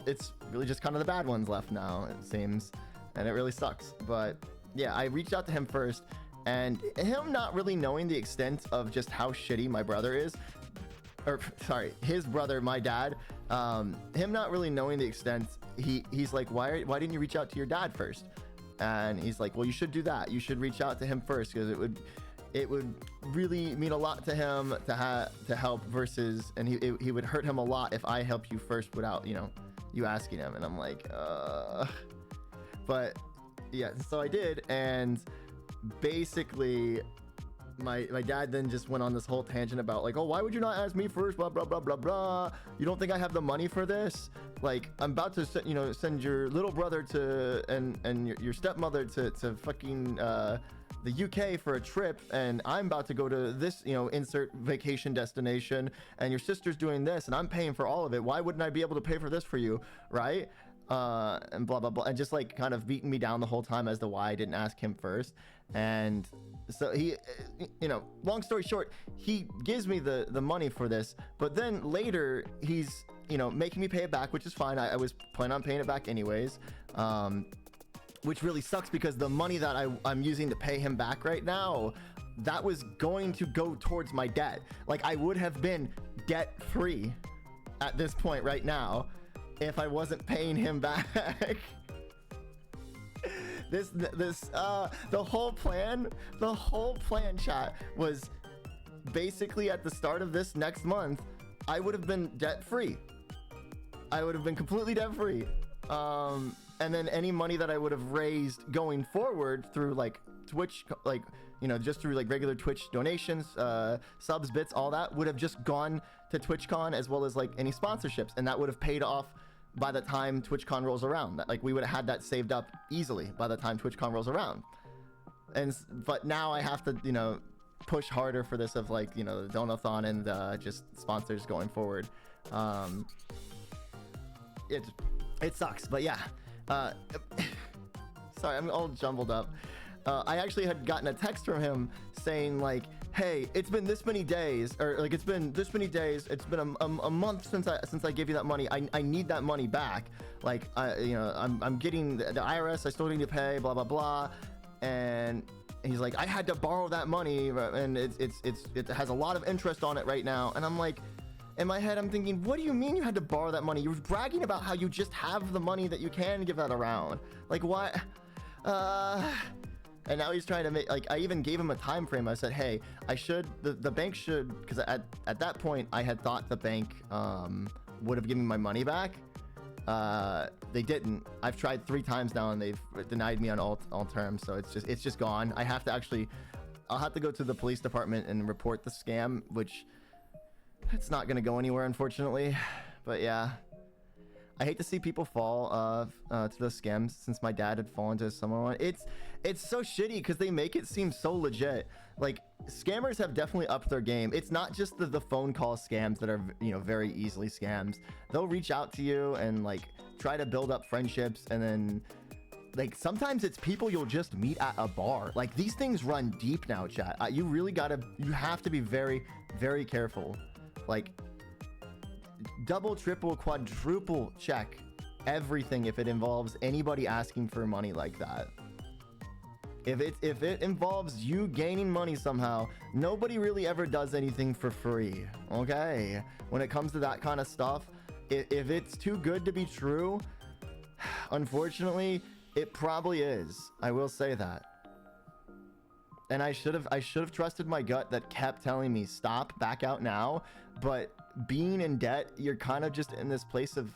it's really just kind of the bad ones left now, it seems. And it really sucks. But yeah, I reached out to him first, and him not really knowing the extent of just how shitty my brother is, or sorry, his brother, my dad, him not really knowing the extent, he's like, why didn't you reach out to your dad first? And he's like, well, you should do that. You should reach out to him first, because it would really mean a lot to him to help versus, and he would hurt him a lot if I help you first without, you know, you asking him. And I'm like, but yeah, so I did, and basically my dad then just went on this whole tangent about like, oh, why would you not ask me first, blah blah blah blah blah, you don't think I have the money for this? Like, I'm about to send your little brother to and your stepmother to fucking the UK for a trip, and I'm about to go to this, insert vacation destination, and your sister's doing this, and I'm paying for all of it. Why wouldn't I be able to pay for this for you, right? And blah blah blah, and just like kind of beating me down the whole time as to why I didn't ask him first. And so he, long story short, he gives me the money for this, but then later he's making me pay it back, which is fine. I was planning on paying it back anyways, which really sucks because the money that I'm using to pay him back right now, that was going to go towards my debt. Like, I would have been debt free at this point right now if I wasn't paying him back. The whole plan, chat, was basically at the start of this next month, I would have been debt free. I would have been completely debt free. And then any money that I would have raised going forward through like Twitch, like, just through like regular Twitch donations, subs, bits, all that would have just gone to TwitchCon, as well as like any sponsorships. And that would have paid off by the time TwitchCon rolls around. Like, we would have had that saved up easily by the time TwitchCon rolls around. But now I have to, push harder for this of like, the donathon and just sponsors going forward. It sucks, but yeah. Sorry, I'm all jumbled up. I actually had gotten a text from him saying like, hey, it's been this many days, or like, it's been this many days, it's been a month since I gave you that money. I need that money back. Like, I'm getting the IRS, I still need to pay, blah blah blah. And he's like, I had to borrow that money, and it has a lot of interest on it right now. And I'm like, in my head, I'm thinking, what do you mean you had to borrow that money? You were bragging about how you just have the money that you can give that around. Like, what? And now he's trying to make, like, I even gave him a time frame. I said, hey, the bank should, because at that point, I had thought the bank would have given me my money back. They didn't. I've tried 3 times now, and they've denied me on all terms. So it's just gone. I'll have to go to the police department and report the scam, which it's not gonna go anywhere, unfortunately. But yeah, I hate to see people fall to those scams, since my dad had fallen to someone. It's so shitty because they make it seem so legit. Like, scammers have definitely upped their game. It's not just the phone call scams that are very easily scams. They'll reach out to you and like try to build up friendships, and then like sometimes it's people you'll just meet at a bar. Like, these things run deep now, chat. You have to be very, very careful. Like, double, triple, quadruple check everything if it involves anybody asking for money like that. If it involves you gaining money somehow, nobody really ever does anything for free, okay? When it comes to that kind of stuff, if it's too good to be true, unfortunately, it probably is. I will say that. And I should have trusted my gut that kept telling me, stop, back out now. But being in debt, you're kind of just in this place of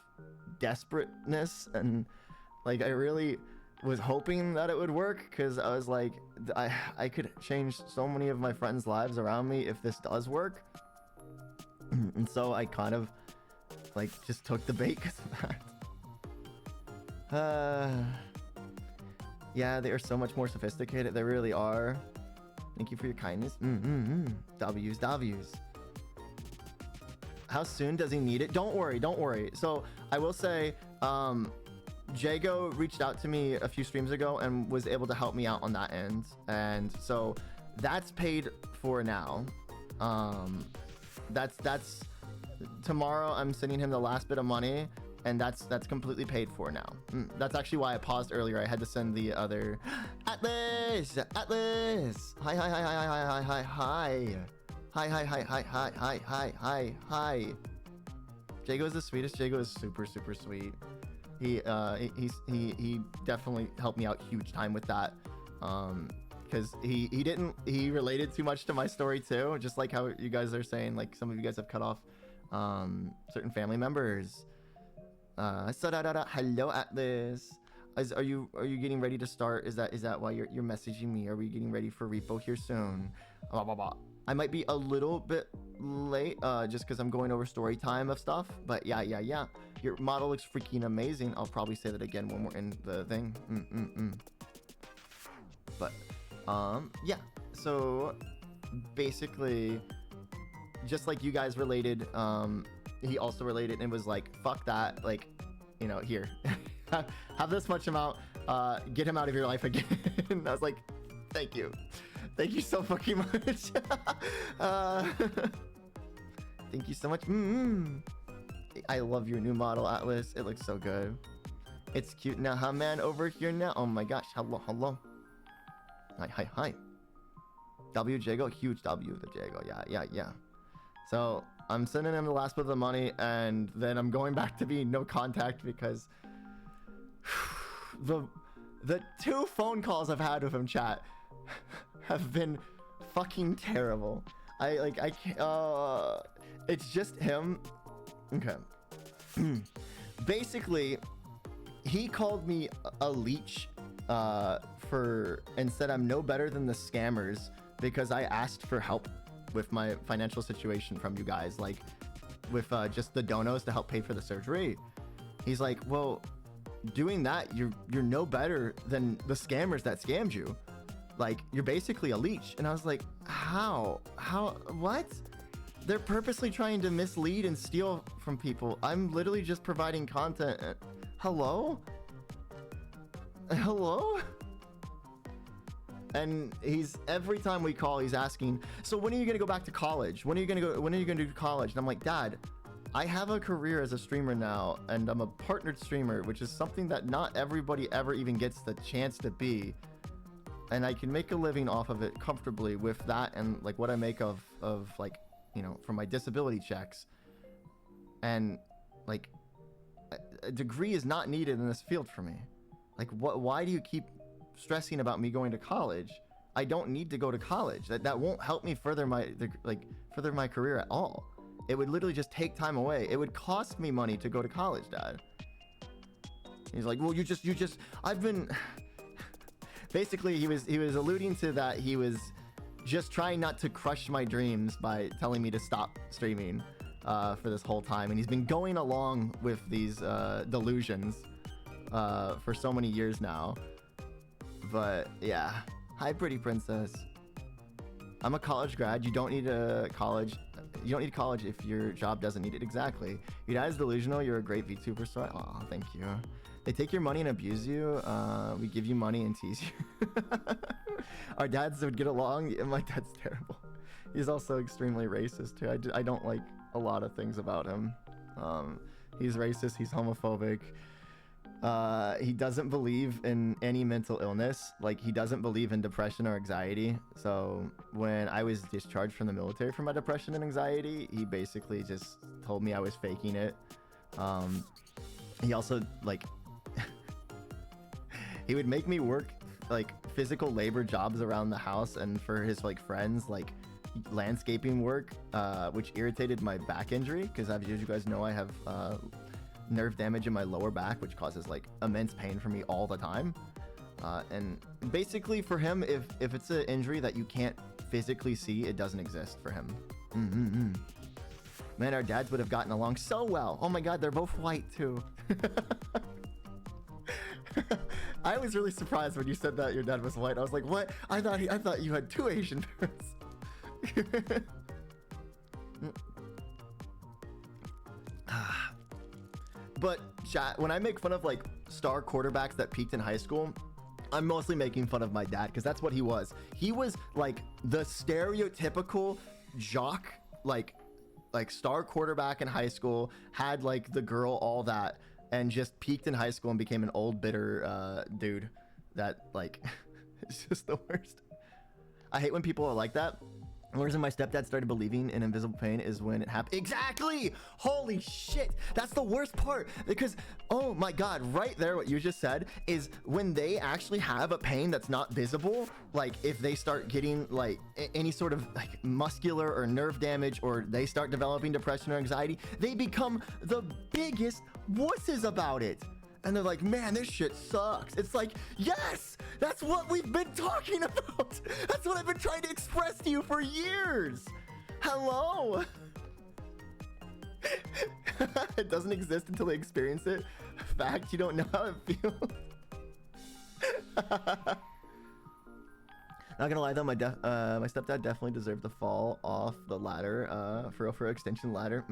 desperateness, and like, I really was hoping that it would work, because I was like, I could change so many of my friends' lives around me if this does work. And so I kind of like just took the bait because of that. Yeah, they are so much more sophisticated. They really are. Thank you for your kindness. W's. How soon does he need it? Don't worry. So I will say, Jago reached out to me a few streams ago and was able to help me out on that end, and so that's paid for now. That's tomorrow. I'm sending him the last bit of money, and that's completely paid for now. That's actually why I paused earlier. I had to send the other Atlas. Hi. Jago is the sweetest. Jago is super sweet. He definitely helped me out huge time with that. Because he related too much to my story too, just like how you guys are saying, like some of you guys have cut off certain family members. Hello Atlas. Are you getting ready to start? Is that why you're messaging me? Are we getting ready for repo here soon? Blah, blah, blah. I might be a little bit late just because I'm going over story time of stuff, but yeah, your model looks freaking amazing. I'll probably say that again when we're in the thing. But yeah, so basically just like you guys related, he also related and was like, fuck that, like, you know, here have this much amount, get him out of your life again. And I was like, thank you so fucking much. Thank you so much. I love your new model, Atlas. It looks so good. It's cute now, huh, man? Over here now. Oh my gosh. Hello. Hi. W Jago, huge W the Jago. Yeah. So I'm sending him the last bit of the money, and then I'm going back to being no contact because the 2 phone calls I've had with him, chat, have been fucking terrible. I can't. It's just him. Okay. Basically, he called me a leech and said I'm no better than the scammers because I asked for help with my financial situation from you guys, like with just the donos to help pay for the surgery. He's like, well, doing that, you're no better than the scammers that scammed you. Like, you're basically a leech. And I was like, how, what? They're purposely trying to mislead and steal from people. I'm literally just providing content. Hello? And every time we call, he's asking, so when are you gonna go back to college? When are you gonna do college? And I'm like, Dad, I have a career as a streamer now, and I'm a partnered streamer, which is something that not everybody ever even gets the chance to be. And I can make a living off of it comfortably with that and like what I make of like, you know, from my disability checks. And like a degree is not needed in this field for me. Like, why do you keep stressing about me going to college? I don't need to go to college. That won't help me further my career at all. It would literally just take time away. It would cost me money to go to college, Dad. He's like, well, I've been basically he was alluding to that. He was just trying not to crush my dreams by telling me to stop streaming for this whole time, and he's been going along with these delusions for so many years now. But yeah, hi pretty princess. I'm a college grad. You don't need college if your job doesn't need it. Exactly. Your dad is delusional. You're a great VTuber. So oh, thank you. They take your money and abuse you. We give you money and tease you. Our dads would get along. Yeah, my dad's terrible. He's also extremely racist too. I don't like a lot of things about him. He's racist. He's homophobic. He doesn't believe in any mental illness. Like, he doesn't believe in depression or anxiety. So when I was discharged from the military for my depression and anxiety, he basically just told me I was faking it. He also, like, he would make me work like physical labor jobs around the house and for his like friends, like landscaping work, which irritated my back injury because, as you guys know, I have nerve damage in my lower back, which causes like immense pain for me all the time. And basically for him, if it's an injury that you can't physically see, it doesn't exist for him. Man, our dads would have gotten along so well. Oh my god, they're both white too. I was really surprised when you said that your dad was white. I was like, what? I thought you had 2 Asian parents. But chat, when I make fun of like star quarterbacks that peaked in high school, I'm mostly making fun of my dad because that's what he was. He was like the stereotypical jock, like star quarterback in high school, had like the girl, all that, and just peaked in high school and became an old bitter dude that like it's just the worst. I hate when people are like that. The reason my stepdad started believing in invisible pain is when it happened. Exactly! Holy shit! That's the worst part. Because, oh my god, right there, what you just said is when they actually have a pain that's not visible, like if they start getting like any sort of like muscular or nerve damage, or they start developing depression or anxiety, they become the biggest wusses about it. And they're like, man, this shit sucks. It's like, yes, that's what we've been talking about. That's what I've been trying to express to you for years. Hello. It doesn't exist until they experience it. Fact, you don't know how it feels. Not gonna lie though, my stepdad definitely deserved to fall off the ladder, for extension ladder.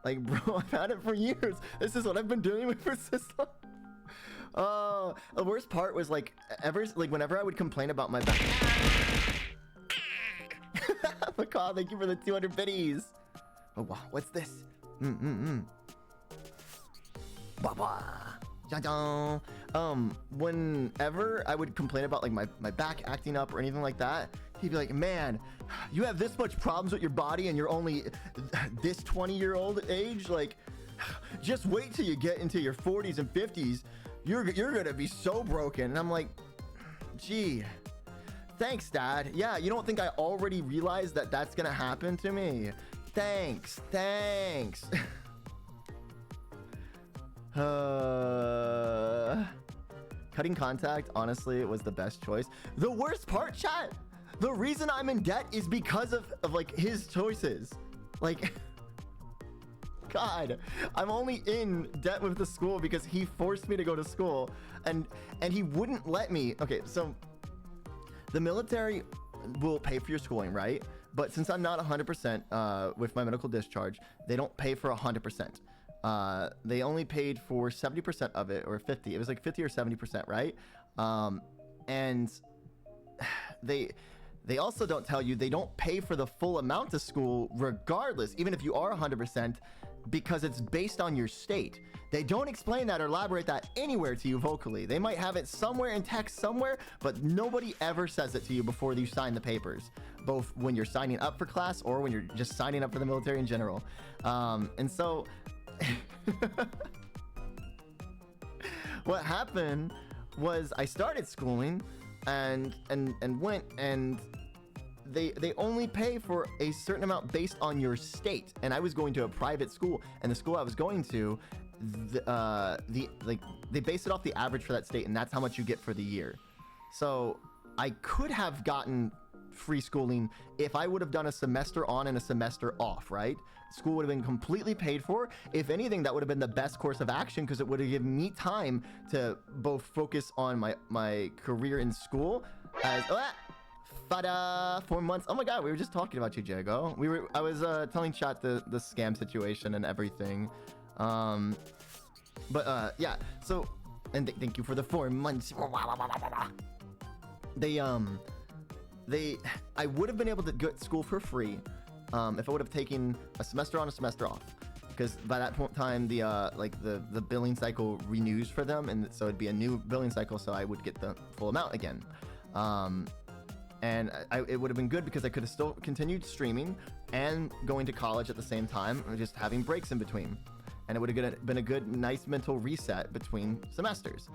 Like, bro, I've had it for years. This is what I've been dealing with for so long. Oh, the worst part was like, whenever I would complain about my back. McCall, thank you for the 200 biddies. Oh, wow, what's this? Whenever I would complain about like my back acting up or anything like that, he'd be like, man, you have this much problems with your body and you're only this 20-year-old age. Like, just wait till you get into your 40s and 50s. You're gonna be so broken. And I'm like, gee, thanks, Dad. Yeah, you don't think I already realized that that's gonna happen to me? Thanks. Cutting contact, honestly, it was the best choice. The worst part, chat, the reason I'm in debt is because of like his choices. Like, God, I'm only in debt with the school because he forced me to go to school, and he wouldn't let me. Okay, so the military will pay for your schooling, right? But since I'm not 100% with my medical discharge, they don't pay for 100%. They only paid for 70% of it, or 50. It was like 50 or 70%, right? And they also don't tell you they don't pay for the full amount of school regardless, even if you are 100%, because it's based on your state. They don't explain that or elaborate that anywhere to you vocally. They might have it somewhere in text somewhere, but nobody ever says it to you before you sign the papers, both when you're signing up for class or when you're just signing up for the military in general. And so what happened was I started schooling and went, and they only pay for a certain amount based on your state. And I was going to a private school, and the school I was going to, they base it off the average for that state, and that's how much you get for the year. So I could have gotten free schooling if I would have done a semester on and a semester off, right? School would have been completely paid for. If anything, that would have been the best course of action, because it would have given me time to both focus on my career in school as 4 months. Oh my god, we were just talking about you, Jago. I was telling chat the scam situation and everything. Yeah, so, and thank you for the 4 months. I would have been able to go to school for free if I would have taken a semester on, a semester off, because by that point in time the billing cycle renews for them, and so it'd be a new billing cycle, so I would get the full amount again. And it would have been good because I could have still continued streaming and going to college at the same time, and just having breaks in between, and it would have been a good, nice mental reset between semesters.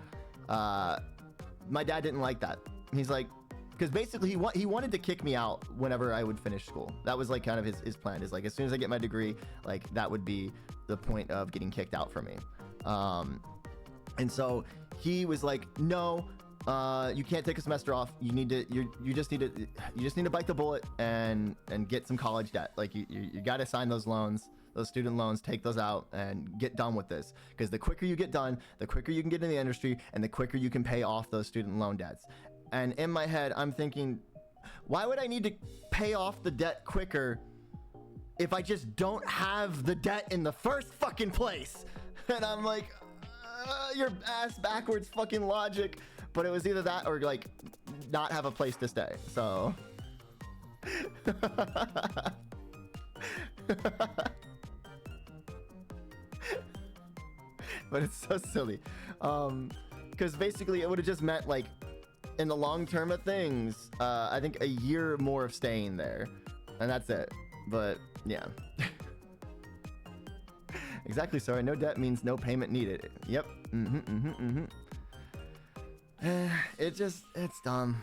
My dad didn't like that. He's like, because basically he wanted to kick me out whenever I would finish school. That was like kind of his plan, is like, as soon as I get my degree, like that would be the point of getting kicked out for me. And so he was like, no, you can't take a semester off. You just need to bite the bullet and get some college debt. Like you got to sign those loans, those student loans, take those out and get done with this, because the quicker you get done, the quicker you can get in the industry, and the quicker you can pay off those student loan debts. And in my head, I'm thinking, why would I need to pay off the debt quicker if I just don't have the debt in the first fucking place? And I'm like, your ass backwards fucking logic. But it was either that or like not have a place to stay. So. But it's so silly. Because basically it would have just meant like in the long term of things, I think a year more of staying there. And that's it. But yeah. Exactly, sorry. No debt means no payment needed. Yep. It's dumb.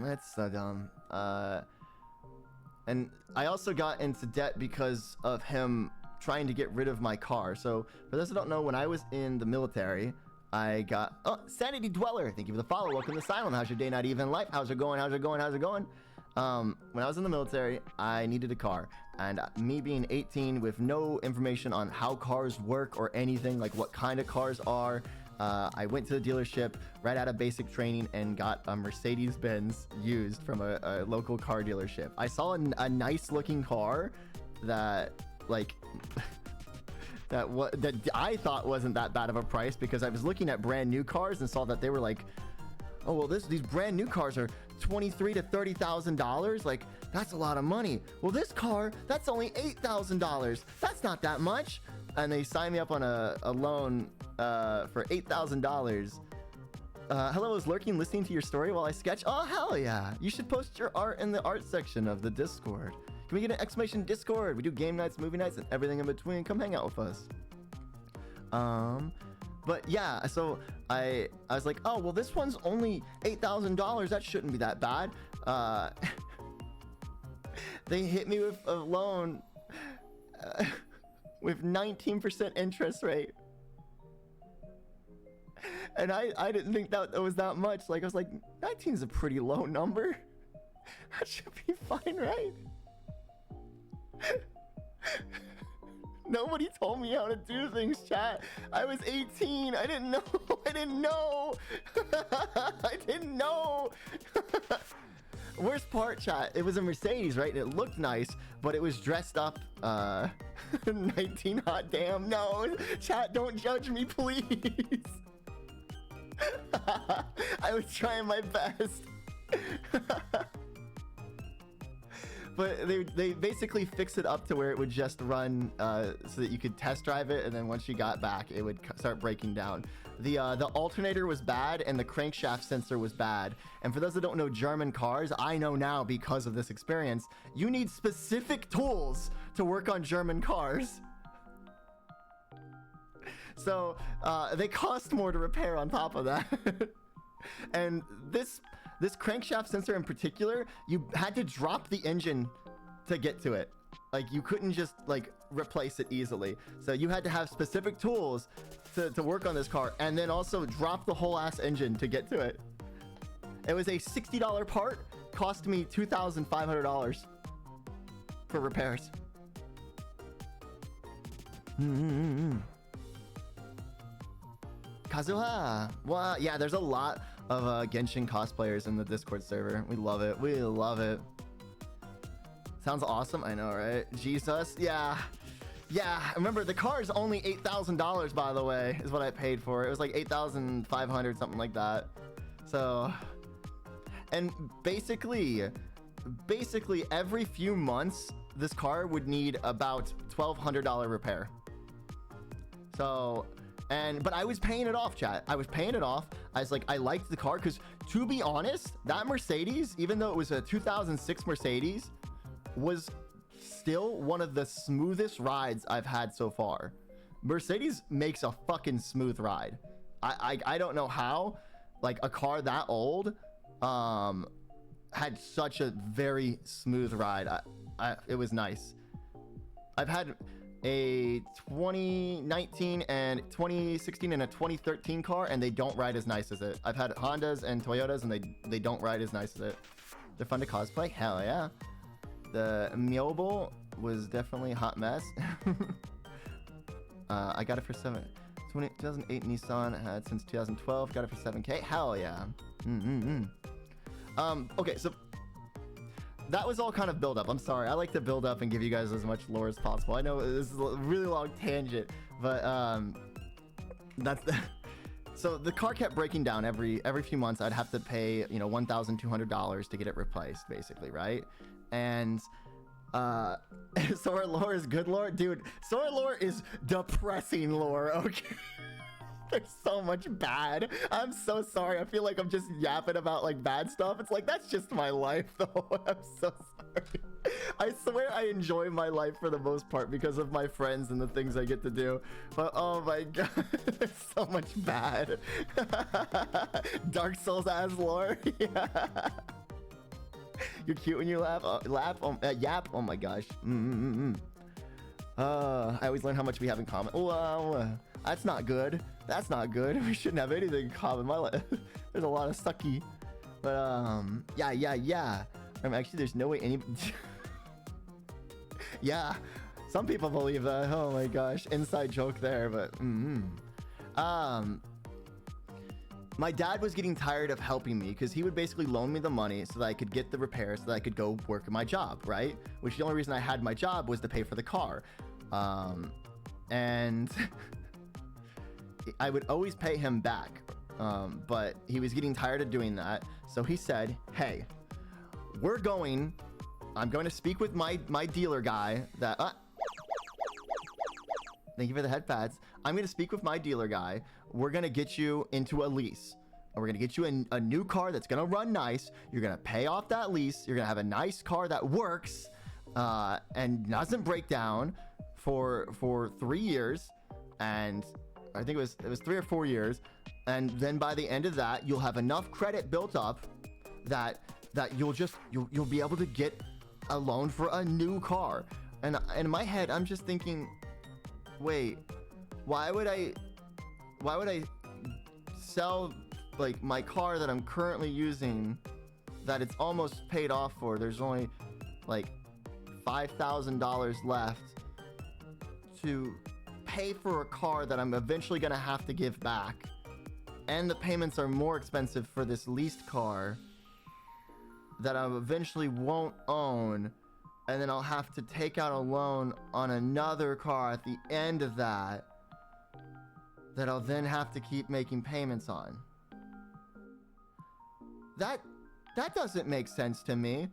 It's so dumb. And I also got into debt because of him trying to get rid of my car. So for those who don't know, when I was in the military, I got Sanity Dweller. Thank you for the follow. Welcome to Asylum. How's your day, not even life? How's it going? How's it going? How's it going? When I was in the military, I needed a car, and me being 18 with no information on how cars work or anything, like what kind of cars are, I went to the dealership right out of basic training and got a Mercedes-Benz used from a local car dealership. I saw a nice looking car that like that I thought wasn't that bad of a price, because I was looking at brand new cars and saw that they were like, oh well, these brand new cars are $23,000 to $30,000. Like, that's a lot of money. Well, this car, that's only $8,000. That's not that much. And they signed me up on a loan for $8,000. Hello, I was lurking listening to your story while I sketch. Oh, hell yeah. You should post your art in the art section of the Discord. Can we get an exclamation Discord? We do game nights, movie nights, and everything in between. Come hang out with us. But yeah, so I was like, oh, well, this one's only $8,000. That shouldn't be that bad. They hit me with a loan with 19% interest rate. And I didn't think that was that much. Like, I was like, 19 is a pretty low number. That should be fine, right? Nobody told me how to do things, chat. I was 18. I didn't know. I didn't know. I didn't know. Worst part, chat, it was a Mercedes, right? And it looked nice, but it was dressed up 19 hot damn. No, chat, don't judge me, please. I was trying my best. But they basically fixed it up to where it would just run so that you could test drive it, and then once you got back, it would start breaking down. The alternator was bad, and the crankshaft sensor was bad. And for those that don't know German cars, I know now because of this experience, you need specific tools to work on German cars. So they cost more to repair on top of that. And this crankshaft sensor in particular, you had to drop the engine to get to it. Like, you couldn't just like replace it easily. So you had to have specific tools to work on this car, and then also drop the whole ass engine to get to it. It was a $60 part, cost me $2,500 for repairs. Kazuha! Wow, yeah, there's a lot of Genshin cosplayers in the Discord server. We love it. We love it. Sounds awesome. I know, right? Jesus. Yeah. Yeah. Remember, the car is only $8,000, by the way, is what I paid for. It was like $8,500, something like that. So, and basically every few months, this car would need about $1,200 repair. So, but I was paying it off, chat. I was paying it off. I was like, I liked the car because, to be honest, that Mercedes, even though it was a 2006 Mercedes, was still one of the smoothest rides I've had so far. Mercedes makes a fucking smooth ride. I don't know how, like, a car that old had such a very smooth ride. It was nice. I've had a 2019 and 2016 and a 2013 car, and they don't ride as nice as it. I've had Hondas and Toyotas, and they don't ride as nice as it. They're fun to cosplay. Hell yeah. The Myobo was definitely a hot mess. I got it for 2008 Nissan. I had since 2012. Got it for 7K. Hell yeah. Okay, so that was all kind of build up. I'm sorry. I like to build up and give you guys as much lore as possible. I know this is a really long tangent, but that's the so the car kept breaking down every few months. I'd have to pay, you know, $1,200 to get it replaced, basically, right? And Sora lore is good lore, dude. Sora lore is depressing lore. Okay. There's so much bad. I'm so sorry. I feel like I'm just yapping about like bad stuff. It's like, that's just my life though. I'm so sorry. I swear I enjoy my life for the most part because of my friends and the things I get to do. But oh my god, there's so much bad. Dark Souls as lore. Yeah. You're cute when you laugh. Yap. Oh my gosh. I always learn how much we have in common. Well, that's not good. That's not good. We shouldn't have anything in common. My life. There's a lot of sucky. But yeah. Actually, there's no way any. Yeah, some people believe that. Oh my gosh, inside joke there. But my dad was getting tired of helping me because he would basically loan me the money so that I could get the repairs so that I could go work at my job, right? Which the only reason I had my job was to pay for the car. And I would always pay him back. But he was getting tired of doing that. So he said, hey, I'm going to speak with my dealer guy that, thank you for the head pads. I'm going to speak with my dealer guy. We're going to get you into a lease. We're going to get you a new car that's going to run nice. You're going to pay off that lease. You're going to have a nice car that works and doesn't break down for 3 years. And I think it was 3 or 4 years. And then by the end of that, you'll have enough credit built up that you'll be able to get a loan for a new car. And in my head, I'm just thinking, wait, why would I sell like my car that I'm currently using that it's almost paid off for? There's only like $5,000 left to pay for a car that I'm eventually gonna have to give back, and the payments are more expensive for this leased car that I eventually won't own, and then I'll have to take out a loan on another car at the end of that I'll then have to keep making payments on. That doesn't make sense to me.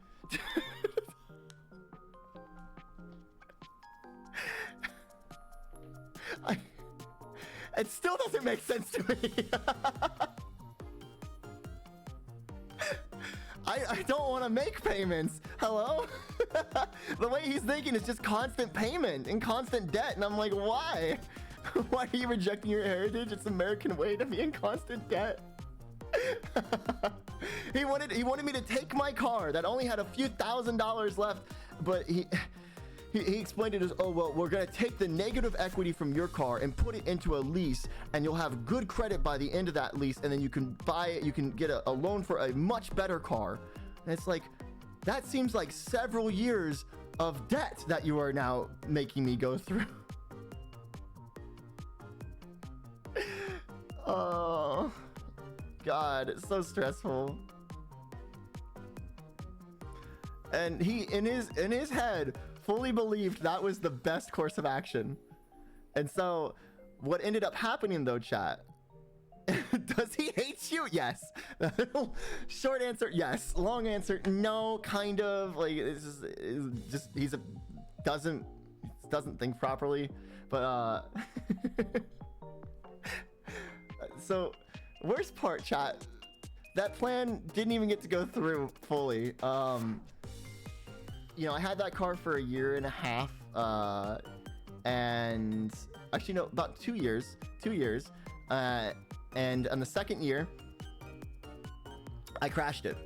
It still doesn't make sense to me. I don't want to make payments. Hello? The way he's thinking is just constant payment and constant debt. And I'm like, why? Why are you rejecting your heritage? It's American way to be in constant debt. He wanted me to take my car that only had a few $1,000s left, but he explained it as, oh, well, we're going to take the negative equity from your car and put it into a lease, and you'll have good credit by the end of that lease, and then you can get a loan for a much better car. And it's like, that seems like several years of debt that you are now making me go through. Oh, God, it's so stressful. And he, in his head, fully believed that was the best course of action. And so what ended up happening though, chat, does he hate you? Yes. Short answer, yes. Long answer, no, kind of. Like, it's just doesn't think properly. But so worst part, chat, that plan didn't even get to go through fully. You know, I had that car for a year and a half, and actually no, about 2 years. And on the second year, I crashed it.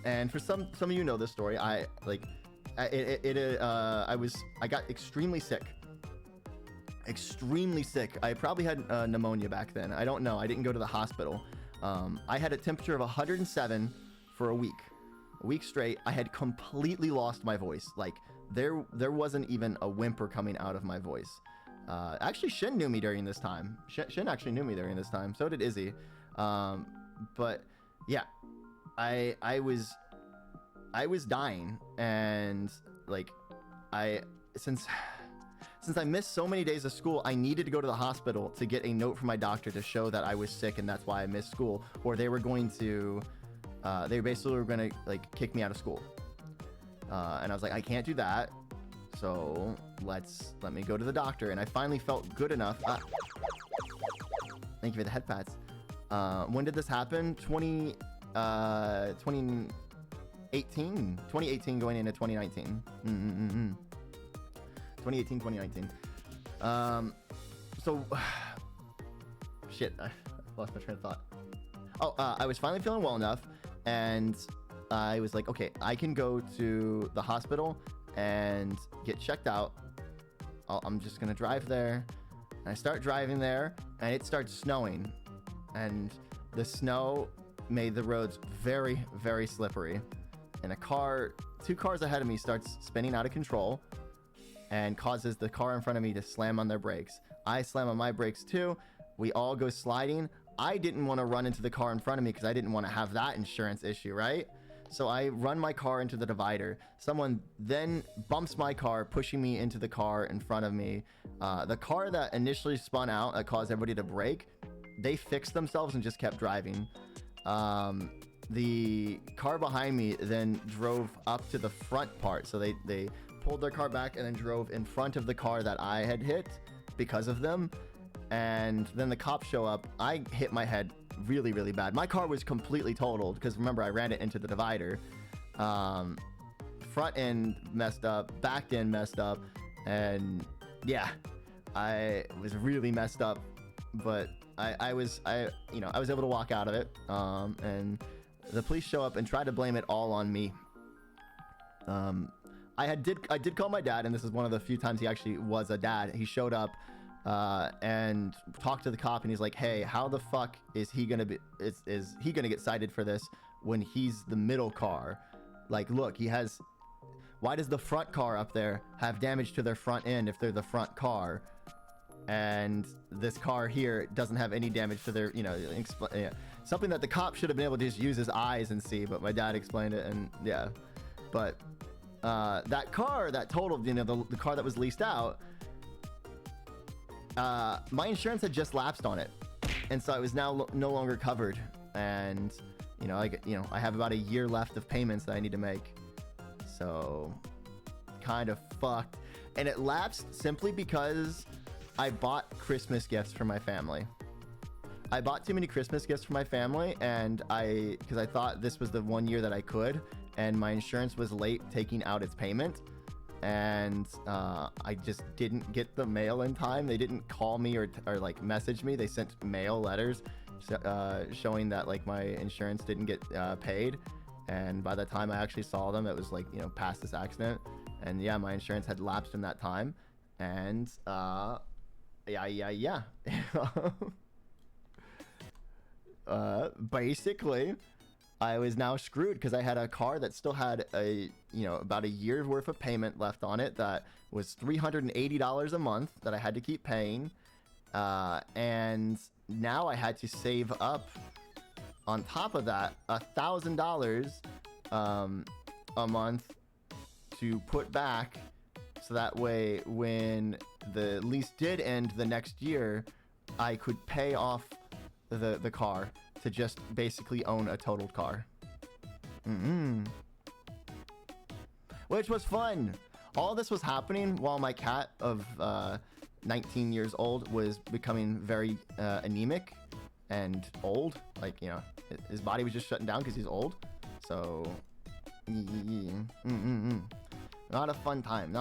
And for some of you know this story. I got extremely sick. I probably had pneumonia back then. I don't know. I didn't go to the hospital. I had a temperature of 107 for a week straight. I had completely lost my voice. Like there wasn't even a whimper coming out of my voice. Actually, Shin knew me during this time. Shin actually knew me during this time. So did Izzy. But yeah, I was dying, and like since since I missed so many days of school, I needed to go to the hospital to get a note from my doctor to show that I was sick and that's why I missed school, or they were going to, they basically were going to like kick me out of school. And I was like, I can't do that. So let me go to the doctor. And I finally felt good enough. Thank you for the head pats. When did this happen? 2018 going into 2019. 2018, 2019. So shit, I lost my train of thought. Oh, I was finally feeling well enough, and I was like, okay, I can go to the hospital and get checked out. I'm just gonna drive there. And I start driving there, and it starts snowing, and the snow made the roads very, very slippery. And two cars ahead of me starts spinning out of control and causes the car in front of me to slam on their brakes. I slam on my brakes too. We all go sliding. I didn't want to run into the car in front of me because I didn't want to have that insurance issue, right? So I run my car into the divider. Someone then bumps my car, pushing me into the car in front of me. The car that initially spun out, that caused everybody to brake, they fixed themselves and just kept driving. The car behind me then drove up to the front part. So they pulled their car back and then drove in front of the car that I had hit because of them. And then the cops show up. I hit my head really, really bad. My car was completely totaled because remember, I ran it into the divider. Front end messed up, back end messed up, and yeah, I was really messed up. But I was able to walk out of it. And the police show up and try to blame it all on me. I did call my dad, and this is one of the few times he actually was a dad. He showed up and talked to the cop, and he's like, hey, how the fuck is he gonna get cited for this when he's the middle car? Like, look, why does the front car up there have damage to their front end if they're the front car, and this car here doesn't have any damage to their, something that the cop should have been able to just use his eyes and see. But my dad explained it, and yeah. But that car that totaled, the car that was leased out, my insurance had just lapsed on it, and so it was now no longer covered. And I have about a year left of payments that I need to make, so kind of fucked. And it lapsed simply because I bought Christmas gifts for my family. I bought too many Christmas gifts for my family, and because I thought this was the one year that I could, and my insurance was late taking out its payment. And I just didn't get the mail in time. They didn't call me or like message me. They sent mail letters showing that like my insurance didn't get paid. And by the time I actually saw them, it was like, past this accident. And yeah, my insurance had lapsed in that time. And yeah. Basically, I was now screwed because I had a car that still had about a year's worth of payment left on it that was $380 a month that I had to keep paying. And now I had to save up on top of that $1,000 a month to put back, so that way when the lease did end the next year, I could pay off the car to just basically own a totaled car. Which was fun. All this was happening while my cat of 19 years old was becoming very anemic and old. Like, his body was just shutting down because he's old. So, not a fun time.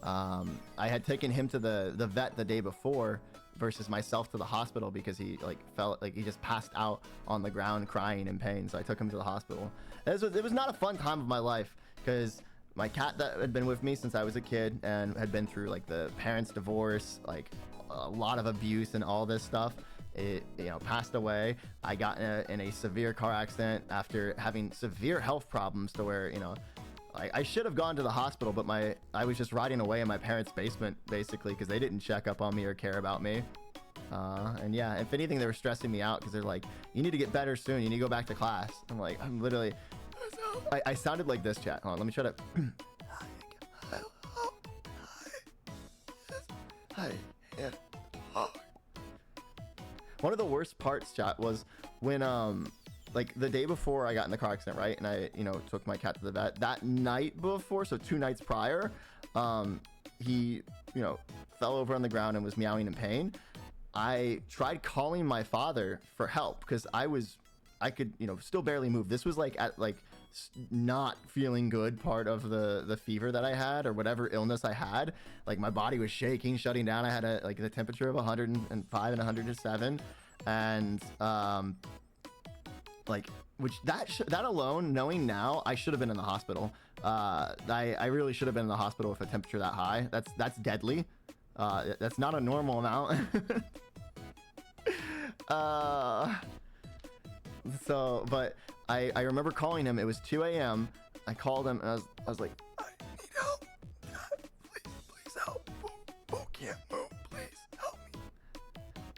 I had taken him to the vet the day before versus myself to the hospital because he felt like he just passed out on the ground crying in pain. So I took him to the hospital. It was not a fun time of my life because my cat that had been with me since I was a kid and had been through like the parents' divorce, like a lot of abuse and all this stuff, it passed away. I got in a severe car accident after having severe health problems to where I should have gone to the hospital, but I was just riding away in my parents' basement basically because they didn't check up on me or care about me. And yeah, if anything, they were stressing me out because they're like, you need to get better soon. You need to go back to class. I'm like, I'm literally, I sounded like this, chat. Hold on, let me try to. my hand hard. One of the worst parts, chat, was when like the day before I got in the car accident, right? And I, you know, took my cat to the vet. That night before, so 2 nights prior, he, you know, fell over on the ground and was meowing in pain. I tried calling my father for help because I could, you know, still barely move. This was like at like not feeling good part of the fever that I had or whatever illness I had. Like my body was shaking, shutting down. I had like the temperature of 105 and 107, and like that alone, knowing now, I should have been in the hospital. I really should have been in the hospital with a temperature that high. That's deadly. That's not a normal amount. So, but I remember calling him. It was 2 a.m. I called him and I was like, I need help. Please help. Boo can't move. Please help me.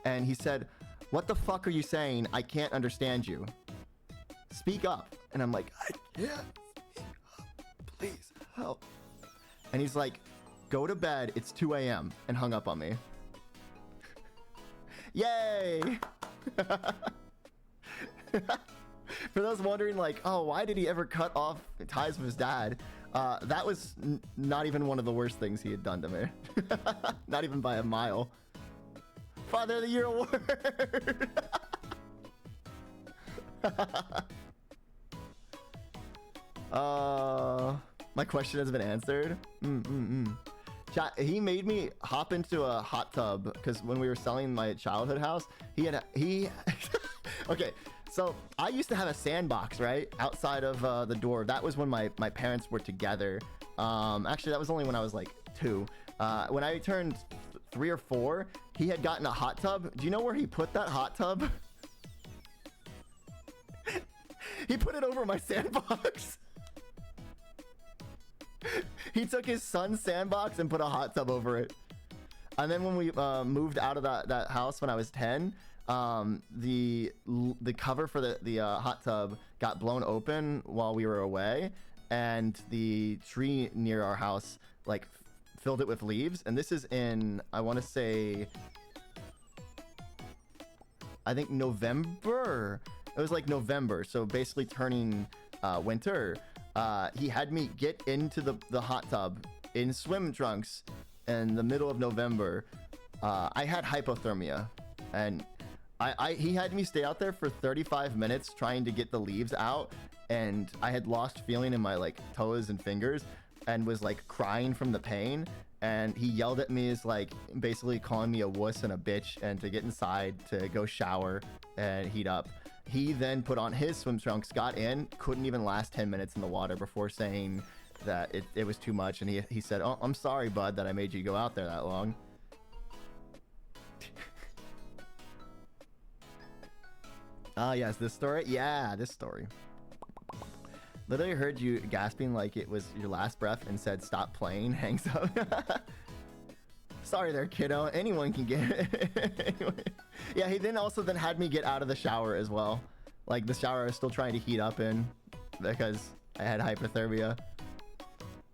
And he said, what the fuck are you saying? I can't understand you. Speak up. And I'm like, I can't speak up. Please help. And he's like, go to bed. It's 2 a.m. and hung up on me. Yay. For those wondering, like, oh, why did he ever cut off ties with his dad? That was not even one of the worst things he had done to me. Not even by a mile. Father of the Year award. My question has been answered. Chat, he made me hop into a hot tub because when we were selling my childhood house, he okay, so I used to have a sandbox right outside of the door. That was when my parents were together. Actually, that was only when I was like 2. When I turned 3 or 4, he had gotten a hot tub. Do you know where he put that hot tub? He put it over my sandbox. He took his son's sandbox and put a hot tub over it. And then when we moved out of that house when I was 10, the cover for the hot tub got blown open while we were away, and the tree near our house like filled it with leaves. And this is in, I want to say, I think November. It was like November, so basically turning winter. He had me get into the hot tub in swim trunks in the middle of November. I had hypothermia, and he had me stay out there for 35 minutes trying to get the leaves out, and I had lost feeling in my like toes and fingers and was like crying from the pain. And he yelled at me as like basically calling me a wuss and a bitch, and to get inside to go shower and heat up. He then put on his swim trunks, got in, couldn't even last 10 minutes in the water before saying that it was too much. And he said, oh, I'm sorry, bud, that I made you go out there that long. Ah, yes, this story? Yeah, this story. Literally heard you gasping like it was your last breath and said, stop playing, hangs up. Sorry there, kiddo. Anyone can get it. Anyway. Yeah, he then had me get out of the shower as well. Like the shower I was still trying to heat up in because I had hypothermia.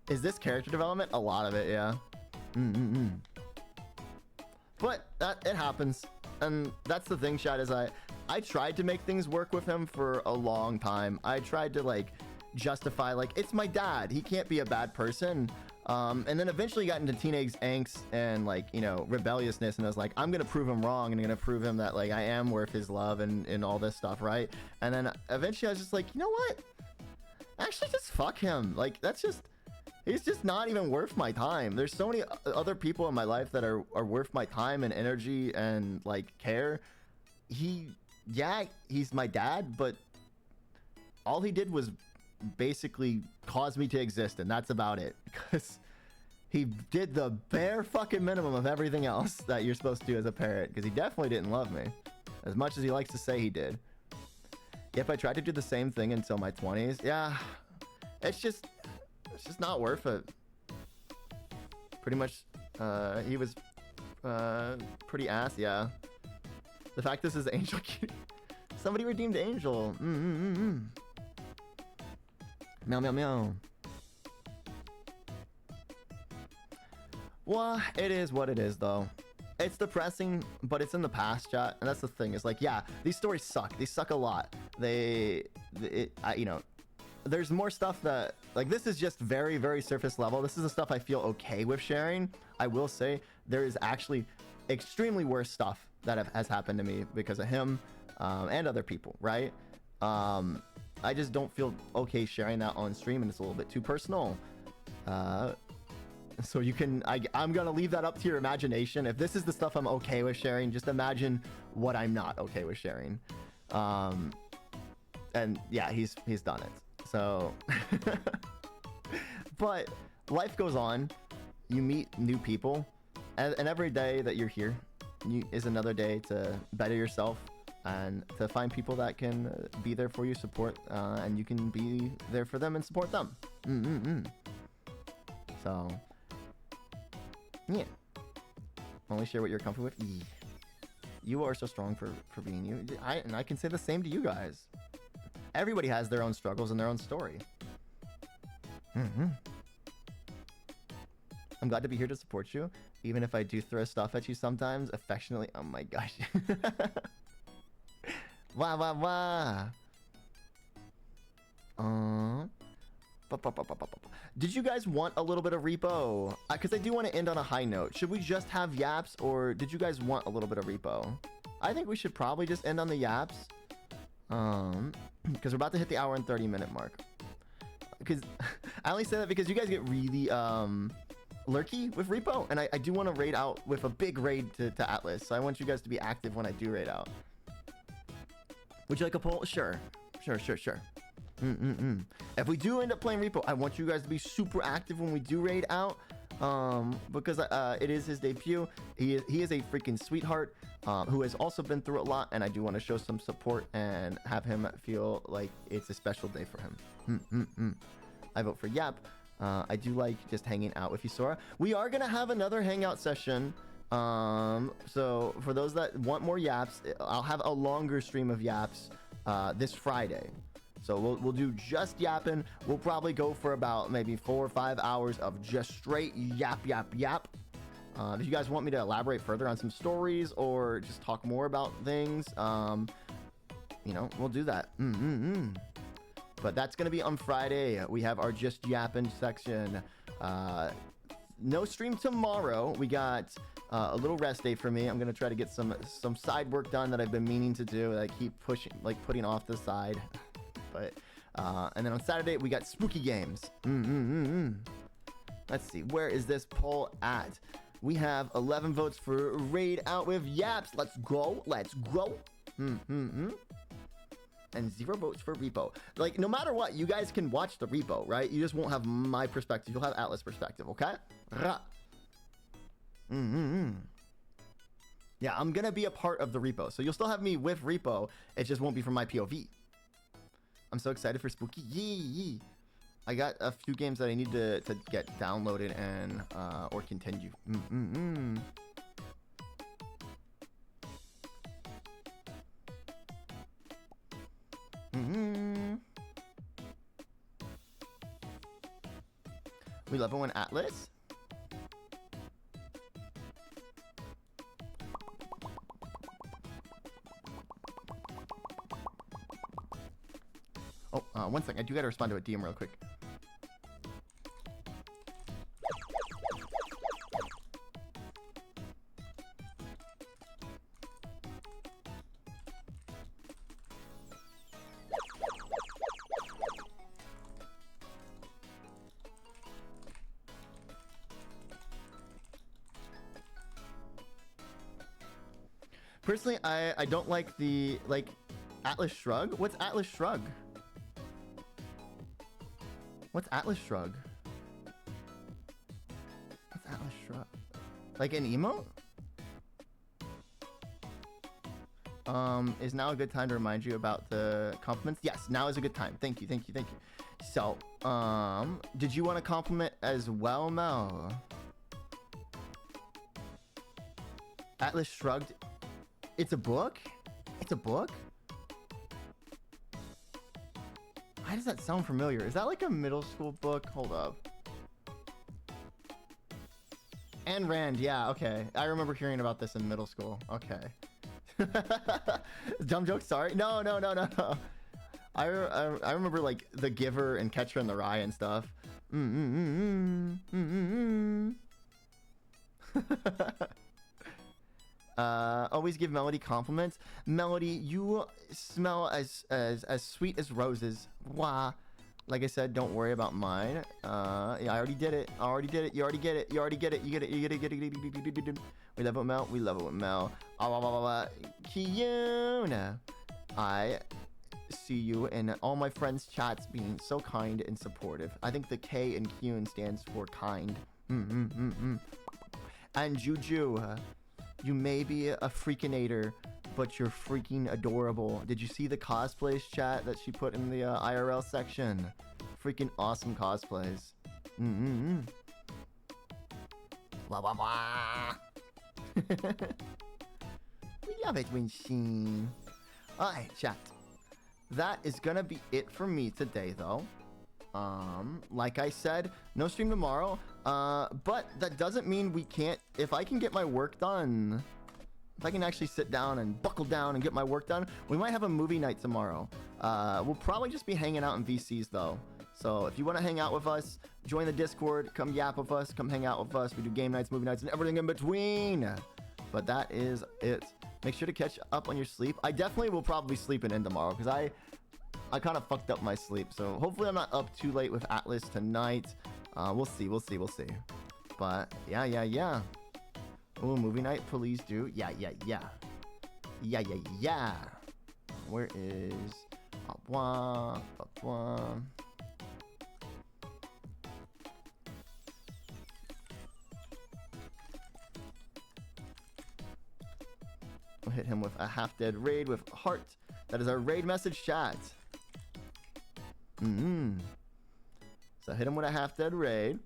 Is this character development? A lot of it, yeah. But it happens. And that's the thing, Chad, is I tried to make things work with him for a long time. I tried to like justify like, it's my dad. He can't be a bad person. And then eventually got into teenage angst and like, you know, rebelliousness, and I was like, I'm gonna prove him wrong, and I'm gonna prove him that like I am worth his love and all this stuff, right? And then eventually I was just like, you know what? Actually, just fuck him. Like he's just not even worth my time. There's so many other people in my life that are worth my time and energy and like care. He's my dad, but all he did was basically caused me to exist, and that's about it, because he did the bare fucking minimum of everything else that you're supposed to do as a parent, because he definitely didn't love me as much as he likes to say he did. Yep, I tried to do the same thing until my 20s. Yeah, it's just not worth it. Pretty much he was pretty ass. Yeah, the fact this is Angel Cutie. Somebody redeemed Angel. Meow, meow, meow. Well, it is what it is, though. It's depressing, but it's in the past, chat. And that's the thing. Is like, yeah, these stories suck. They suck a lot. You know, there's more stuff that, like, this is just very, very surface level. This is the stuff I feel okay with sharing. I will say there is actually extremely worse stuff that has happened to me because of him and other people, right? I just don't feel okay sharing that on stream, and it's a little bit too personal. So you can, I'm gonna leave that up to your imagination. If this is the stuff I'm okay with sharing, just imagine what I'm not okay with sharing. And yeah, he's done it. So, but life goes on. You meet new people, and every day that you're here is another day to better yourself and to find people that can be there for you, support, and you can be there for them and support them. So, yeah. Only share what you're comfortable with. You are so strong for being you. And I can say the same to you guys. Everybody has their own struggles and their own story. I'm glad to be here to support you, even if I do throw stuff at you sometimes, affectionately. Oh my gosh. Wah, wah, wah. Did you guys want a little bit of repo? Because I do want to end on a high note. Should we just have yaps, or did you guys want a little bit of repo? I think we should probably just end on the yaps. Because we're about to hit the hour and 30-minute mark. Because I only say that because you guys get really lurky with repo, and I do want to raid out with a big raid to Atlas. So I want you guys to be active when I do raid out. Would you like a poll? Sure. If we do end up playing repo, I want you guys to be super active when we do raid out, because it is his debut. He is a freaking sweetheart who has also been through a lot, and I do want to show some support and have him feel like it's a special day for him. I vote for Yap. I do like just hanging out with you, Sora. We are gonna have another hangout session. So for those that want more yaps, I'll have a longer stream of yaps this Friday. So we'll do just yapping. We'll probably go for about maybe 4 or 5 hours of just straight yap. If you guys want me to elaborate further on some stories or just talk more about things, you know, we'll do that. But that's gonna be on Friday. We have our just yapping section. No stream tomorrow. We got a little rest day for me. I'm gonna try to get some side work done that I've been meaning to do, that I keep putting off the side. But and then on Saturday we got spooky games. Let's see, where is this poll at? We have 11 votes for raid out with Yaps. Let's go. And 0 votes for repo. Like, no matter what, you guys can watch the repo, right? You just won't have my perspective. You'll have Atlas perspective, okay? Yeah, I'm gonna be a part of the repo, so you'll still have me with repo. It just won't be from my POV. I'm so excited for spooky. Yee. I got a few games that I need to get downloaded and or continue. We love it when Atlas. Oh, one second. I do gotta respond to a DM real quick. Personally, I don't like the, Atlas Shrug? What's Atlas Shrug? What's Atlas Shrug? What's Atlas Shrug? Like an emote? Is now a good time to remind you about the compliments? Yes, now is a good time. Thank you. So, did you want to compliment as well, Mel? Atlas Shrugged. It's a book? It's a book? Why does that sound familiar? Is that like a middle school book? Hold up. And Rand, yeah, okay. I remember hearing about this in middle school. Okay. Dumb joke, sorry. No. I remember like The Giver and Catcher in the Rye and stuff. Always give Melody compliments. Melody, you smell as sweet as roses. Wah. Like I said, don't worry about mine. Yeah, I already did it. You already get it. You get it. You get it. We love it with Mel. We love it with Mel. Kiyuna. I see you in all my friends' chats being so kind and supportive. I think the K in Kyun stands for kind. And Juju, you may be a freakinator, but you're freaking adorable. Did you see the cosplays chat that she put in the IRL section? Freaking awesome cosplays. Wah wah wah. We love it when she... Alright, chat. That is gonna be it for me today, though. Like I said, no stream tomorrow. But that doesn't mean we can't... If I can get my work done... If I can actually sit down and buckle down and get my work done, we might have a movie night tomorrow. We'll probably just be hanging out in VCs, though. So if you want to hang out with us, join the Discord, come yap with us, come hang out with us. We do game nights, movie nights, and everything in between. But that is it. Make sure to catch up on your sleep. I definitely will probably sleep in tomorrow because I kind of fucked up my sleep. So hopefully I'm not up too late with Atlas tonight. We'll see. But yeah. Oh, movie night, please do. Yeah. Where is... We'll hit him with a half-dead raid with heart. That is our raid message chat. So hit him with a half-dead raid.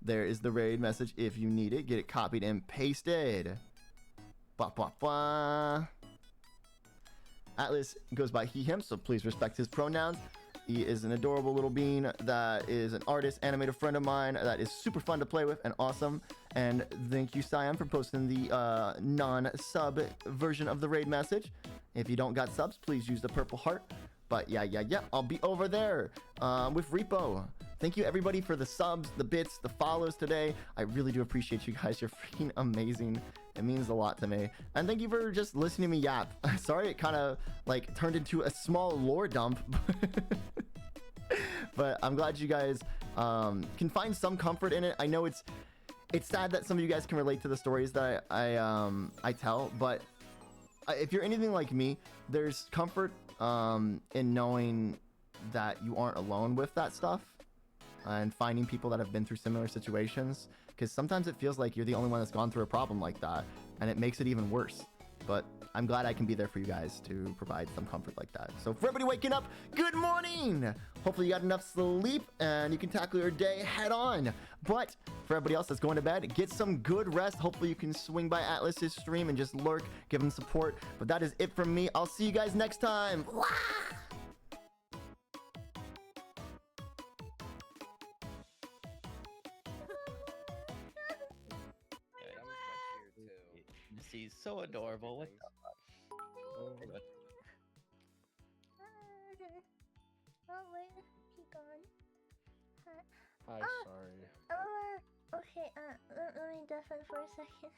There is the raid message if you need it. Get it copied and pasted. Atlas goes by he, him, so please respect his pronouns. He is an adorable little bean that is an artist, animator friend of mine that is super fun to play with and awesome. And thank you, Siam, for posting the non-sub version of the raid message. If you don't got subs, please use the purple heart. But yeah, I'll be over there with Repo. Thank you, everybody, for the subs, the bits, the follows today. I really do appreciate you guys. You're freaking amazing. It means a lot to me. And thank you for just listening to me yap. Sorry it kind of, like, turned into a small lore dump. But I'm glad you guys can find some comfort in it. I know it's sad that some of you guys can relate to the stories that I tell. But if you're anything like me, there's comfort in knowing that you aren't alone with that stuff. And finding people that have been through similar situations, because sometimes it feels like you're the only one that's gone through a problem like that, and it makes it even worse. But I'm glad I can be there for you guys to provide some comfort like that. So for everybody waking up, good morning! Hopefully you got enough sleep and you can tackle your day head on. But for everybody else that's going to bed, get some good rest. Hopefully you can swing by Atlas's stream and just lurk, give him support. But that is it from me. I'll see you guys next time. Wah! He's so adorable. What the fuck? Oh, wait, keep going. Hi, sorry. Okay, let me deafen for a second.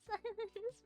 Silence.